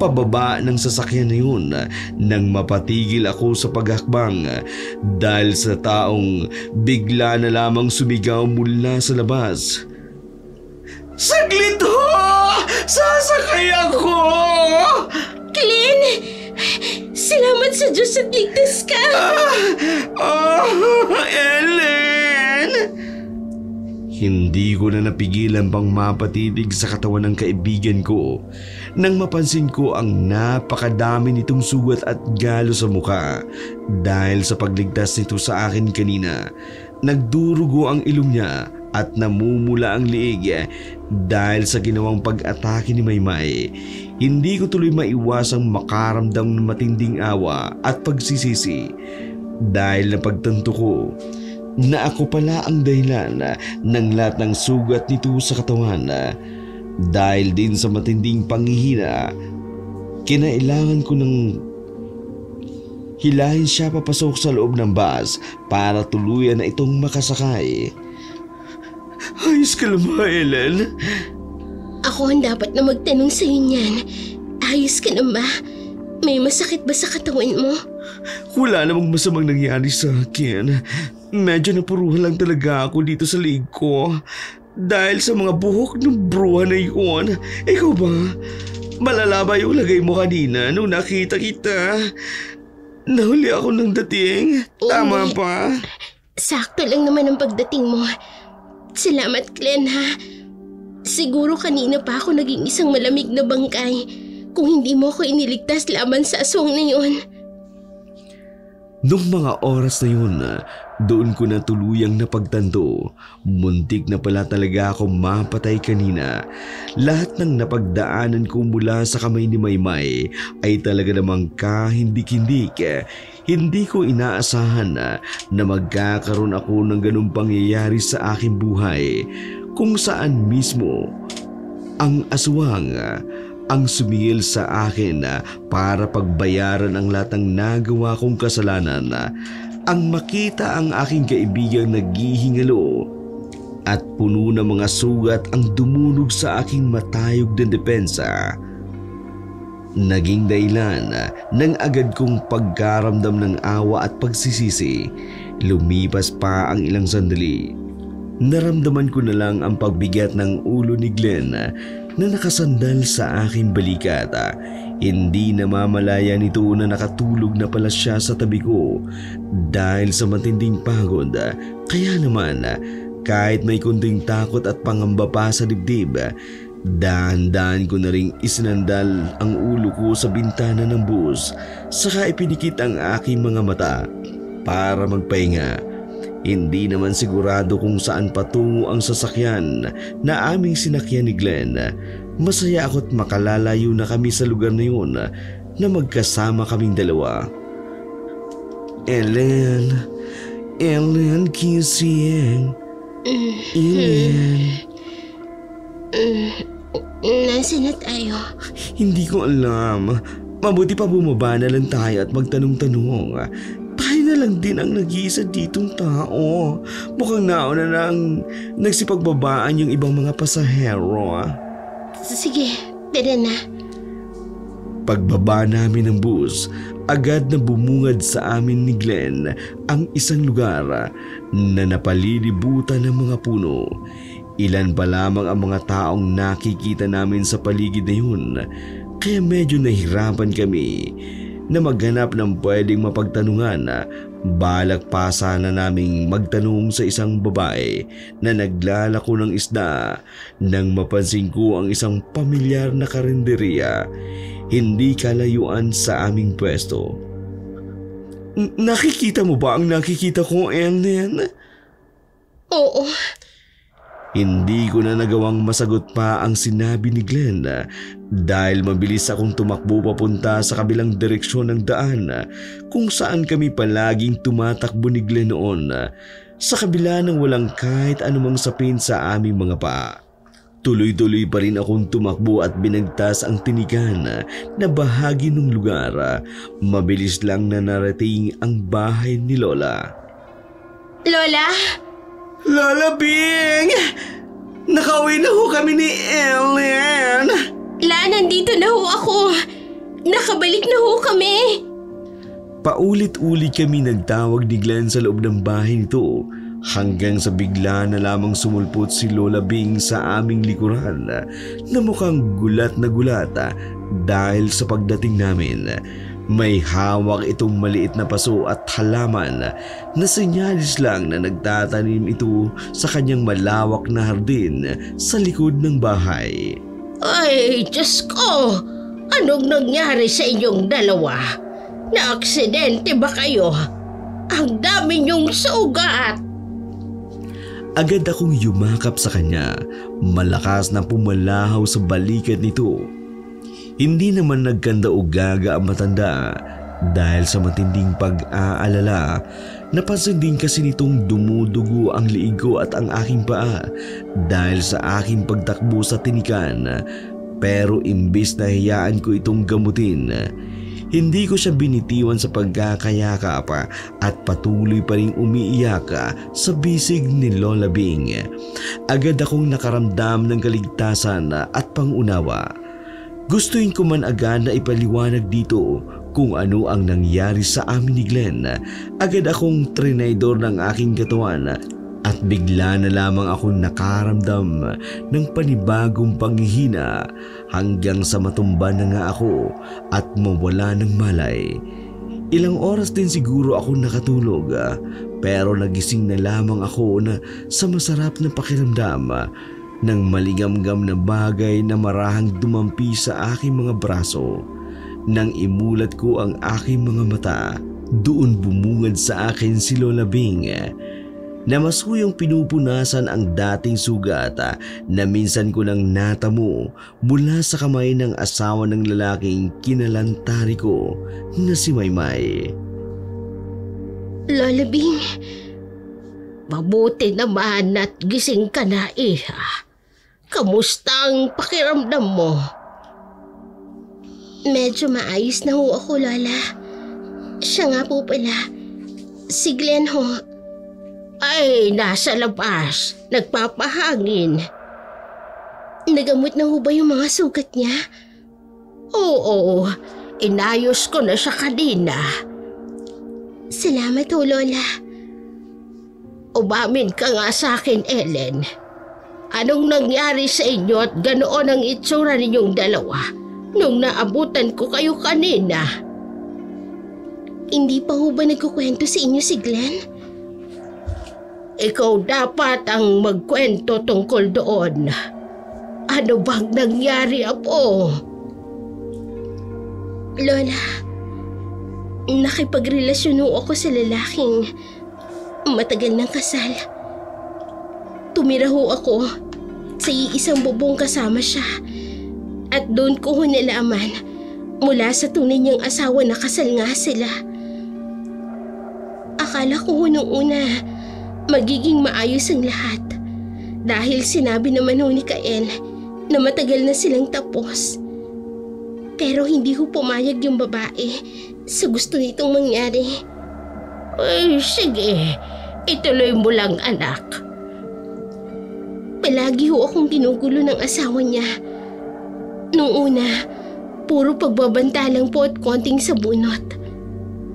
pababa ng sasakyan na yun nang mapatigil ako sa paghakbang dahil sa taong bigla na lamang sumigaw mula sa labas. Saglit ho! Sasakay ako! Glenn! Salamat sa Diyos at ligtas ka! Ellen! Hindi ko na napigilan pang mapatitig sa katawan ng kaibigan ko nang mapansin ko ang napakadami nitong sugat at galo sa mukha dahil sa pagligtas nito sa akin kanina. Nagdurugo ang ilong niya at namumula ang liig dahil sa ginawang pag-atake ni Maymay. Hindi ko tuloy maiwasang makaramdam ng matinding awa at pagsisisi dahil napagtanto ko na ako pala ang dahilan ng lahat ng sugat nito sa katawan. Dahil din sa matinding panghihina, kinailangan ko ng hilahin siya papasok sa loob ng bus para tuluyan na itong makasakay. Ayos ka lang ba, Ellen? Ako ang dapat na magtanong sa'yo niyan. Ayos ka na ba? May masakit ba sa katawan mo? Wala namang masamang nangyari sa akin. Medyo napuruhan lang talaga ako dito sa liig ko dahil sa mga buhok ng bruha na yun. Ikaw ba? Malala ba yung lagay mo kanina nung nakita kita? Nahuli ako ng dating. Tama pa? Sakto lang naman ang pagdating mo. Salamat, Glenn, ha? Siguro kanina pa ako naging isang malamig na bangkay kung hindi mo ako iniligtas laban sa aswang na yun. Nung mga oras na yun, doon ko na tuluyang napagtanto. Muntik na pala talaga ako mapatay kanina. Lahat ng napagdaanan ko mula sa kamay ni Maymay ay talaga namang kahindik-hindik. Hindi ko inaasahan na magkakaroon ako ng ganung pangyayari sa aking buhay kung saan mismo ang aswang ang sumingil sa akin para pagbayaran ang lahat ng nagawa kong kasalanan. Ang makita ang aking kaibigang naghihingalo at puno ng mga sugat ang dumunog sa aking matayog na depensa. Naging dahilan ng agad kong pagkaramdam ng awa at pagsisisi. Lumipas pa ang ilang sandali. Naramdaman ko na lang ang pagbigat ng ulo ni Glenn na nakasandal sa aking balikat. Hindi namamalaya nito na nakatulog na pala siya sa tabi ko dahil sa matinding pagod. Kaya naman, kahit may kunting takot at pangamba pa sa dibdib, dahan-dahan ko na ring isinandal ang ulo ko sa bintana ng bus, saka ipinikit ang aking mga mata para magpahinga. Hindi naman sigurado kung saan patungo ang sasakyan na aming sinakyan ni Glenn. Masaya ako't makalalayo na kami sa lugar na yun na magkasama kaming dalawa. Ellen, kissing. Ellen. Nasaan na tayo? Hindi ko alam. Mabuti pa bumaba na lang tayo at magtanong-tanong. Tayo na lang din ang nag-iisa ditong tao. Mukhang nauna na ang nagsipagbabaan yung ibang mga pasahero. Sige, Tara na. Pagbaba namin ng bus, agad na bumungad sa amin ni Glenn ang isang lugar na napalilibutan ng mga puno. Ilan pa lamang ang mga taong nakikita namin sa paligid na yun, kaya medyo nahirapan kami na maghanap ng pwedeng mapagtanungan. Balak pa sana naming magtanong sa isang babae na naglalako ng isda nang mapansin ko ang isang pamilyar na karinderya hindi kalayuan sa aming pwesto. Nakikita mo ba ang nakikita ko, Ellen? Oo. Hindi ko na nagawang masagot pa ang sinabi ni Glenn dahil mabilis akong tumakbo papunta sa kabilang direksyon ng daan kung saan kami palaging tumatakbo ni Glenn noon, sa kabila ng walang kahit anumang sapin sa aming mga paa. Tuloy-tuloy pa rin akong tumakbo at binagtas ang tinigan na bahagi ng lugar. Mabilis lang na narating ang bahay ni Lola. Lola? Lola Bing! Nakauwi na ho kami ni Ellen! Nandito na ho ako. Nakabalik na ho kami. Paulit-ulit kami nagtawag ni Glenn sa loob ng bahay nito hanggang sa bigla na lamang sumulpot si Lola Bing sa aming likuran na mukhang gulat na gulat dahil sa pagdating namin. May hawak itong maliit na paso at halaman na senyalis lang na nagtatanim ito sa kanyang malawak na hardin sa likod ng bahay. Ay, Diyos ko! Anong nangyari sa inyong dalawa? Na-aksidente ba kayo? Ang dami niyong sugat! Agad akong yumakap sa kanya, malakas na pumalahaw sa balikat nito. Hindi naman nagkanda o gaga ang matanda dahil sa matinding pag-aalala. Napansin din kasi nitong dumudugo ang liig ko at ang aking paa dahil sa aking pagtakbo sa tinikan. Pero imbis na hayaan ko itong gamutin, hindi ko siya binitiwan sa pagkakayakap at patuloy pa rin umiiyak sa bisig ni Lola Bing. Agad akong nakaramdam ng kaligtasan at pangunawa. Gustuin ko man agad na ipaliwanag dito kung ano ang nangyari sa amin ni Glenn. Agad akong trinaydor ng aking katawan at bigla na lamang akong nakaramdam ng panibagong panghihina hanggang sa matumba na nga ako at mawala ng malay. Ilang oras din siguro ako nakatulog pero nagising na lamang ako na sa masarap na pakiramdam ng maligamgam na bagay na marahang dumampi sa aking mga braso. Nang imulat ko ang aking mga mata, doon bumungad sa akin si Lola Bing na masuyang pinupunasan ang dating sugat na minsan ko nang natamo mula sa kamay ng asawa ng lalaking kinalantari ko na si Maymay. Lola Bing, mabuti naman at gising ka na, iha. Kamusta ang pakiramdam mo? Medyo maayos na ho ako, Lola. Siya nga po pala, si Glenn ho. Ay, nasa labas. Nagpapahangin. Nagamot na ho ba yung mga sugat niya? Oo, inayos ko na siya kanina. Salamat ho, Lola. Umamin ka nga sa akin, Ellen. Anong nangyari sa inyo at ganoon ang itsura ninyong dalawa nung naabutan ko kayo kanina? Hindi pa ho ba nagkukwento sa inyo si Glenn? Ikaw dapat ang magkwento tungkol doon. Ano bang nangyari, Apo? Lola, nakipagrelasyon ho ako sa lalaking matagal ng kasal. Tumira ho ako sa iisang bubong kasama siya at doon ko ho nalaman mula sa tunay niyang asawa na kasal nga sila. Akala ko ho nung una magiging maayos ang lahat dahil sinabi naman ho ni Kael na matagal na silang tapos. Pero hindi ho pumayag yung babae sa gusto nitong mangyari. Ay, sige, ituloy mo lang, anak. Palagi ho akong ginugulo ng asawa niya. Noong una, puro pagbabanta lang po at konting sabunot.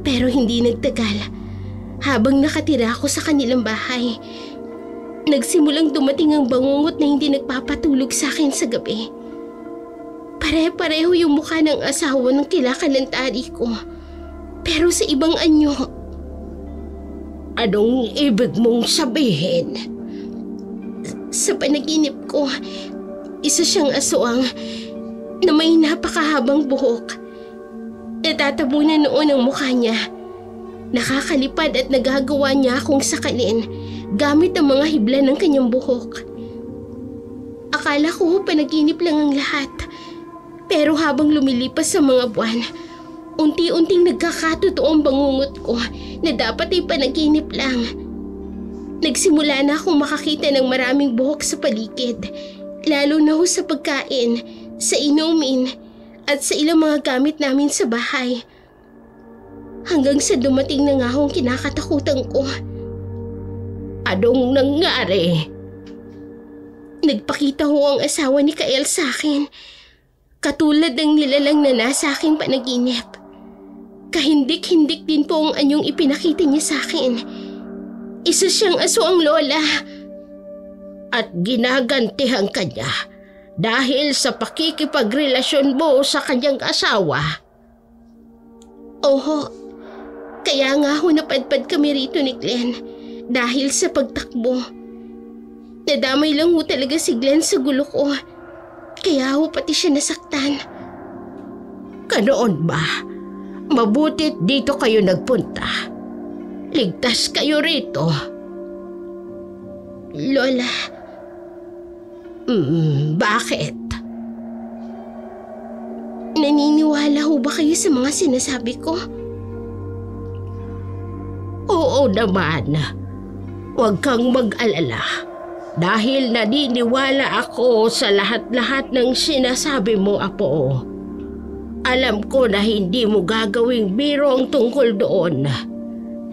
Pero hindi nagtagal. Habang nakatira ako sa kanilang bahay, nagsimulang dumating ang bangungot na hindi nagpapatulog sa akin sa gabi. Pare-pareho yung mukha ng asawa ng kilakalantari ko. Pero sa ibang anyo. Anong ibig mong sabihin? Sa panaginip ko, isa siyang aswang na may napakahabang buhok. Natatabunan noon ang mukha niya. Nakakalipad at nagagawa niya akong sakalin gamit ang mga hibla ng kanyang buhok. Akala ko panaginip lang ang lahat. Pero habang lumilipas sa mga buwan, unti-unting nagkakatotoo ang bangungot ko na dapat ay panaginip lang. Nagsimula na akong makakita ng maraming buhok sa paligid, lalo na ho sa pagkain, sa inumin, at sa ilang mga gamit namin sa bahay. Hanggang sa dumating na nga akong kinakatakutan ko. Anong nangyari? Nagpakita ho ang asawa ni Kael sa akin. Katulad ng nilalang na nasa aking panaginip. Kahindik-hindik din po ang anyong ipinakita niya sa akin. Isa siyang aswang lola. At ginagantihan ka niya dahil sa pakikipagrelasyon mo sa kanyang asawa? Oho. Kaya nga ho napadpad kami rito ni Glenn dahil sa pagtakbo. Nadamay lang ho talaga si Glenn sa gulo ko. Kaya ho pati siya nasaktan. Ganoon ba? Mabutit dito kayo nagpunta. Ligtas kayo rito. Lola. Bakit? Naniniwala ho ba kayo sa mga sinasabi ko? Oo naman. Huwag kang mag-alala. Dahil naniniwala ako sa lahat-lahat ng sinasabi mo, Apo. Alam ko na hindi mo gagawing biro ang tungkol doon.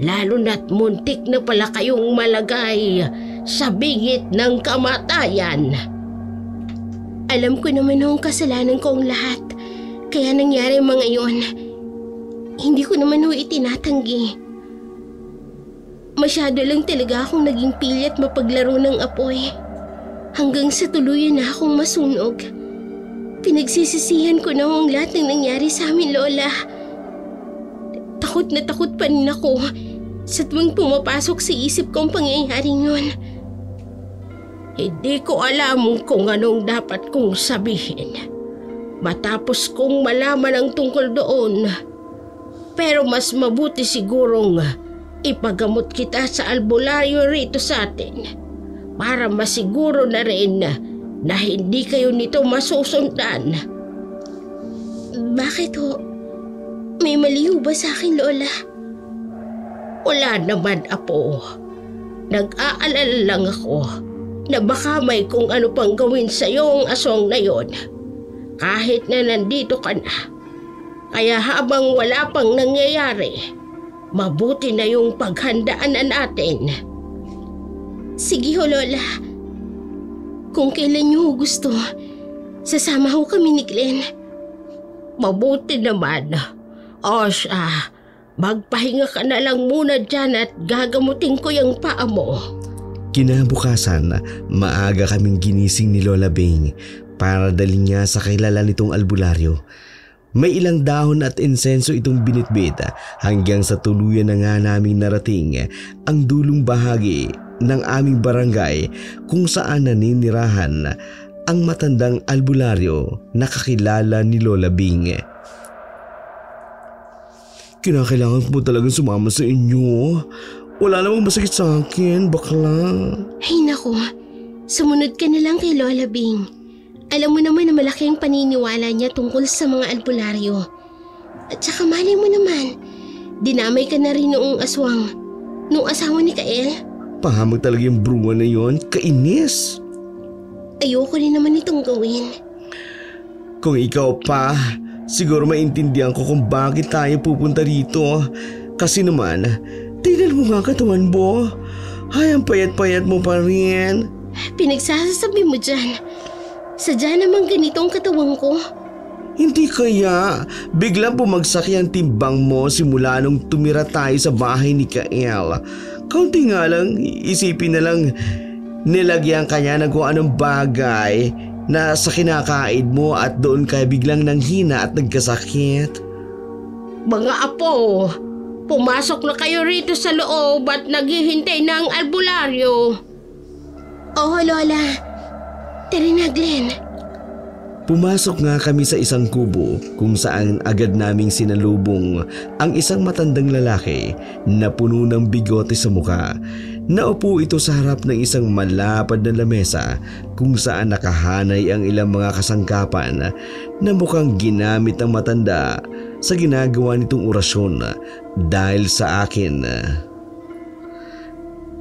Lalo na't muntik na pala kayong malagay sa bingit ng kamatayan. Alam ko naman ang kasalanan ko ang lahat. Kaya nangyari ang mga iyon. Hindi ko naman ho itinatanggi. Masyado lang talaga akong naging pili at mapaglaro ng apoy. Hanggang sa tuluyan na akong masunog. Pinagsisisihan ko na ang lahat ng nangyari sa amin, Lola. Takot na takot pa rin ako sa tuwing pumapasok sa isip ko ang pangyayaring yun. Hindi ko alam kung anong dapat kong sabihin matapos kong malaman ang tungkol doon. Pero mas mabuti sigurong ipagamot kita sa albularyo rito sa atin para masiguro na rin na hindi kayo nito masusundan. Bakit ho? May mali ho ba sa akin, Lola? Wala naman, Apo. Nag-aalala lang ako na baka may kung ano pang gawin sa iyo ang aswang na yon. Kahit na nandito ka na. Kaya habang wala pang nangyayari, mabuti na yung paghandaan na natin. Sige ho, Lola. Kung kailan niyo gusto, sasama ho kami ni Glenn. Mabuti naman. O siya, magpahinga ka na lang muna dyan at gagamutin ko yung paa mo. Kinabukasan, maaga kaming ginising ni Lola Bing para dalhin niya sa kilala nitong albularyo. May ilang dahon at insenso itong binitbit hanggang sa tuluyan na nga naming narating ang dulong bahagi ng aming barangay kung saan naninirahan ang matandang albularyo na kakilala ni Lola Bing. Kinakailangan mo talagang sumama sa inyo. Wala namang masakit sa akin, bakla. Ay naku, sumunod ka na lang kay Lola Bing. Alam mo naman na malaki ang paniniwala niya tungkol sa mga albularyo. At saka malay mo naman, dinamay ka na rin noong aswang, noong asawa ni Kael. Pahamag talaga yung bruwa na yon, kainis. Ayoko rin naman itong gawin. Kung ikaw pa, siguro maintindihan ko kung bakit tayo pupunta rito. Kasi naman, tignan mo nga katawan mo. Ay, ang payat-payat mo pa rin. Pinagsasasabi mo dyan. Sadya namang ganito ang katawan ko. Hindi kaya biglang bumagsak yung timbang mo simula nung tumira tayo sa bahay ni Kael. Kaunti nga lang, isipin na lang nilagyan kanya ng kung anong bagay na sa kinakain mo at doon ka biglang nanghina at nagkasakit. Mga apo, pumasok na kayo rito sa loob at naghihintay ng albularyo. Oo, Lola. Tara na, Glenn. Pumasok nga kami sa isang kubo kung saan agad naming sinalubong ang isang matandang lalaki na puno ng bigote sa muka. Naupo ito sa harap ng isang malapad na lamesa kung saan nakahanay ang ilang mga kasangkapan na mukhang ginamit ng matanda sa ginagawa nitong orasyon dahil sa akin.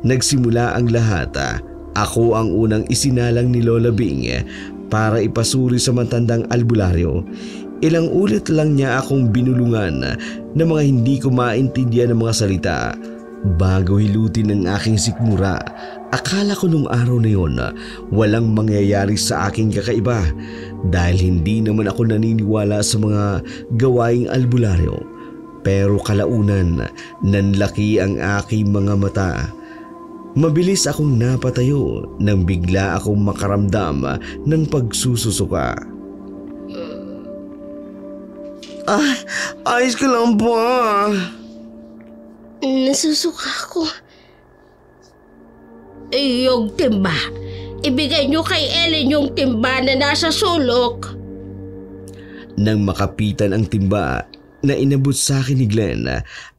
Nagsimula ang lahat. Ako ang unang isinalang ni Lola Bing para ipasuri sa matandang albularyo. Ilang ulit lang niya akong binulungan ng mga hindi ko maintindihan ng mga salita bago hilutin ng aking sikmura. Akala ko nung araw na yon walang mangyayari sa aking kakaiba dahil hindi naman ako naniniwala sa mga gawaing albularyo. Pero kalaunan, nanlaki ang aking mga mata. Mabilis akong napatayo nang bigla akong makaramdam ng pagsususuka. Ayos ka lang ba? Nasusuka ako. Yung timba. Ibigay niyo kay Ellen yung timba na nasa sulok. Nang makapitan ang timba na inabot sa akin ni Glenn,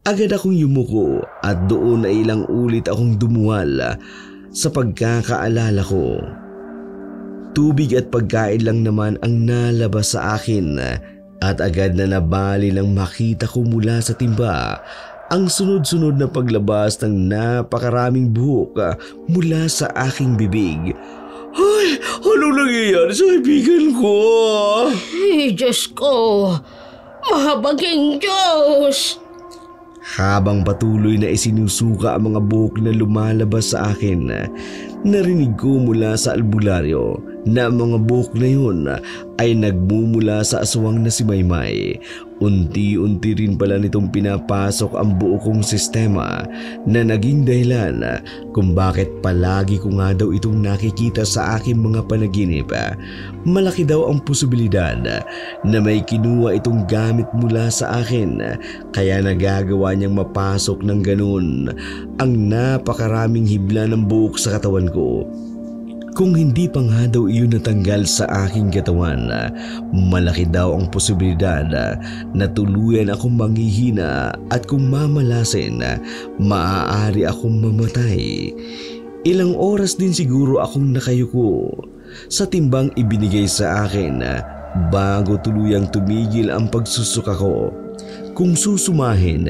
agad akong yumuko at doon ay ilang ulit akong dumuwal sa pagkakaalala ko. Tubig at pagkain lang naman ang nalabas sa akin at agad na nabali lang makita ko mula sa timba ang sunod-sunod na paglabas ng napakaraming buhok mula sa aking bibig. Ay, anong nangyayari sa kaibigan ko? Ay, Diyos ko. Mahabaging Diyos! Habang patuloy na isinusuka ang mga buhok na lumalabas sa akin, narinig ko mula sa albularyo na ang mga buhok na yun ay nagmumula sa aswang na si Maymay. Unti-unti rin pala nitong pinapasok ang buo kong sistema na naging dahilan kung bakit palagi ko nga daw itong nakikita sa aking mga panaginip. Malaki daw ang posibilidad na may kinuha itong gamit mula sa akin kaya nagagawa niyang mapasok ng ganun ang napakaraming hibla ng buhok sa katawan ko. Kung hindi pa nga daw iyon natanggal sa aking katawan, malaki daw ang posibilidad na tuluyan akong manghihina at kung mamalasin, maaari akong mamatay. Ilang oras din siguro akong nakayuko sa timbang ibinigay sa akin bago tuluyang tumigil ang pagsusuka ko. Kung susumahin,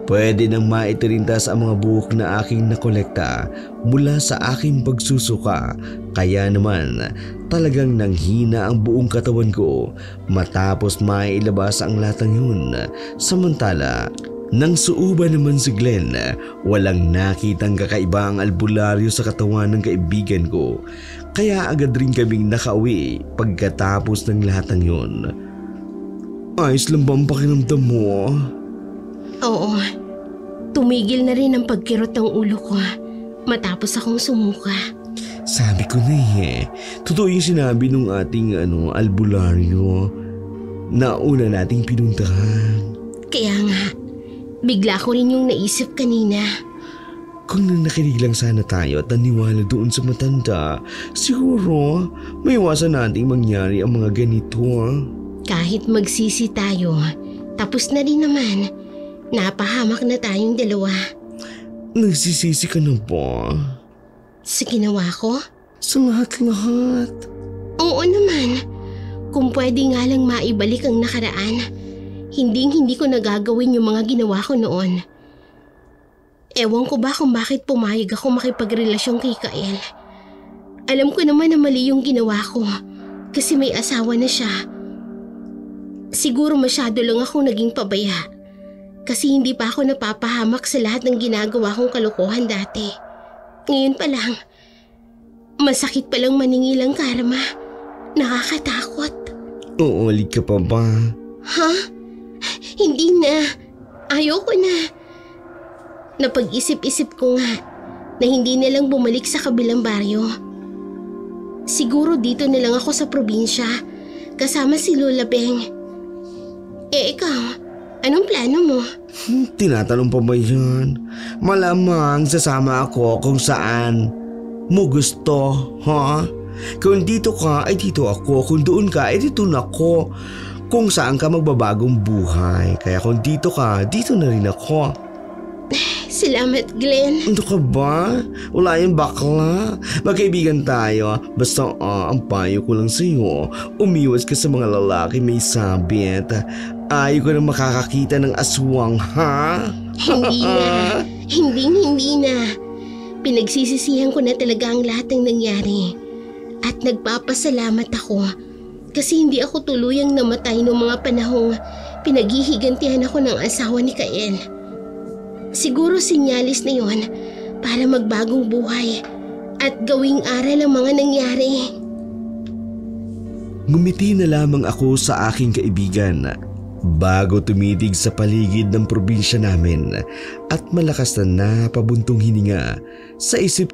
pwede nang maitirintas ang mga buhok na aking nakolekta mula sa aking pagsusuka. Kaya naman talagang nanghina ang buong katawan ko matapos mailabas ang lahat ng yun. Samantala, nang suuba naman si Glenn, walang nakitang kakaiba ang albularyo sa katawan ng kaibigan ko. Kaya agad rin kaming nakauwi pagkatapos ng lahat ng yun. Ayos lang ba ang pakiramdam mo? Oo. Tumigil na rin ang pagkirot ng ulo ko matapos akong sumuka. Sabi ko na totoo yung sinabi nung ating albularyo na una nating pinuntahan. Kaya nga, bigla ko rin yung naisip kanina. Kung nakinig lang sana tayo at naniwala doon sa matanda, siguro may iwasan nating mangyari ang mga ganito. Kahit magsisi tayo, tapos na rin naman. Napahamak na tayong dalawa. Nagsisisi ka na ba? Sa ginawa ko? Sa lahat-lahat. Oo naman. Kung pwede nga lang maibalik ang nakaraan, hindi ko nagagawin yung mga ginawa ko noon. Ewan ko ba kung bakit pumayag ako makipagrelasyon kay Kael. Alam ko naman na mali yung ginawa ko kasi may asawa na siya. Siguro masyado lang akong naging pabaya. Kasi hindi pa ako napapahamak sa lahat ng ginagawa kong kalokohan dati. Ngayon pa lang, masakit palang maningil ang karma. Nakakatakot. Uulit ka pa ba? Ha? Hindi na. Ayoko na. Napag-isip-isip ko nga na hindi na lang bumalik sa kabilang baryo. Siguro dito na lang ako sa probinsya kasama si Lola Beng. Ikaw, anong plano mo? Tinatanong pa ba yan? Malamang sasama ako kung saan mo gusto, ha? Kung dito ka, ay dito ako. Kung doon ka, ay dito na ako. Kung saan ka magbabagong buhay. Kaya kung dito ka, dito na rin ako. Salamat, Glenn. Ano ka ba? Wala yung bakla. Magkaibigan tayo. Basta ang payo ko lang sa'yo, umiwas ka sa mga lalaki may sabit. Ayaw ko na makakakita ng aswang, ha? Hindi na. Hindi na. Pinagsisisihan ko na talaga ang lahat ng nangyari. At nagpapasalamat ako kasi hindi ako tuluyang namatay noong mga panahong pinaghihigantihan ako ng asawa ni Kael. Siguro sinyalis na yon para magbagong buhay at gawing aral ang mga nangyari. Ngumiti na lamang ako sa aking kaibigan bago tumitig sa paligid ng probinsya namin at malakas na napabuntong hininga sa isip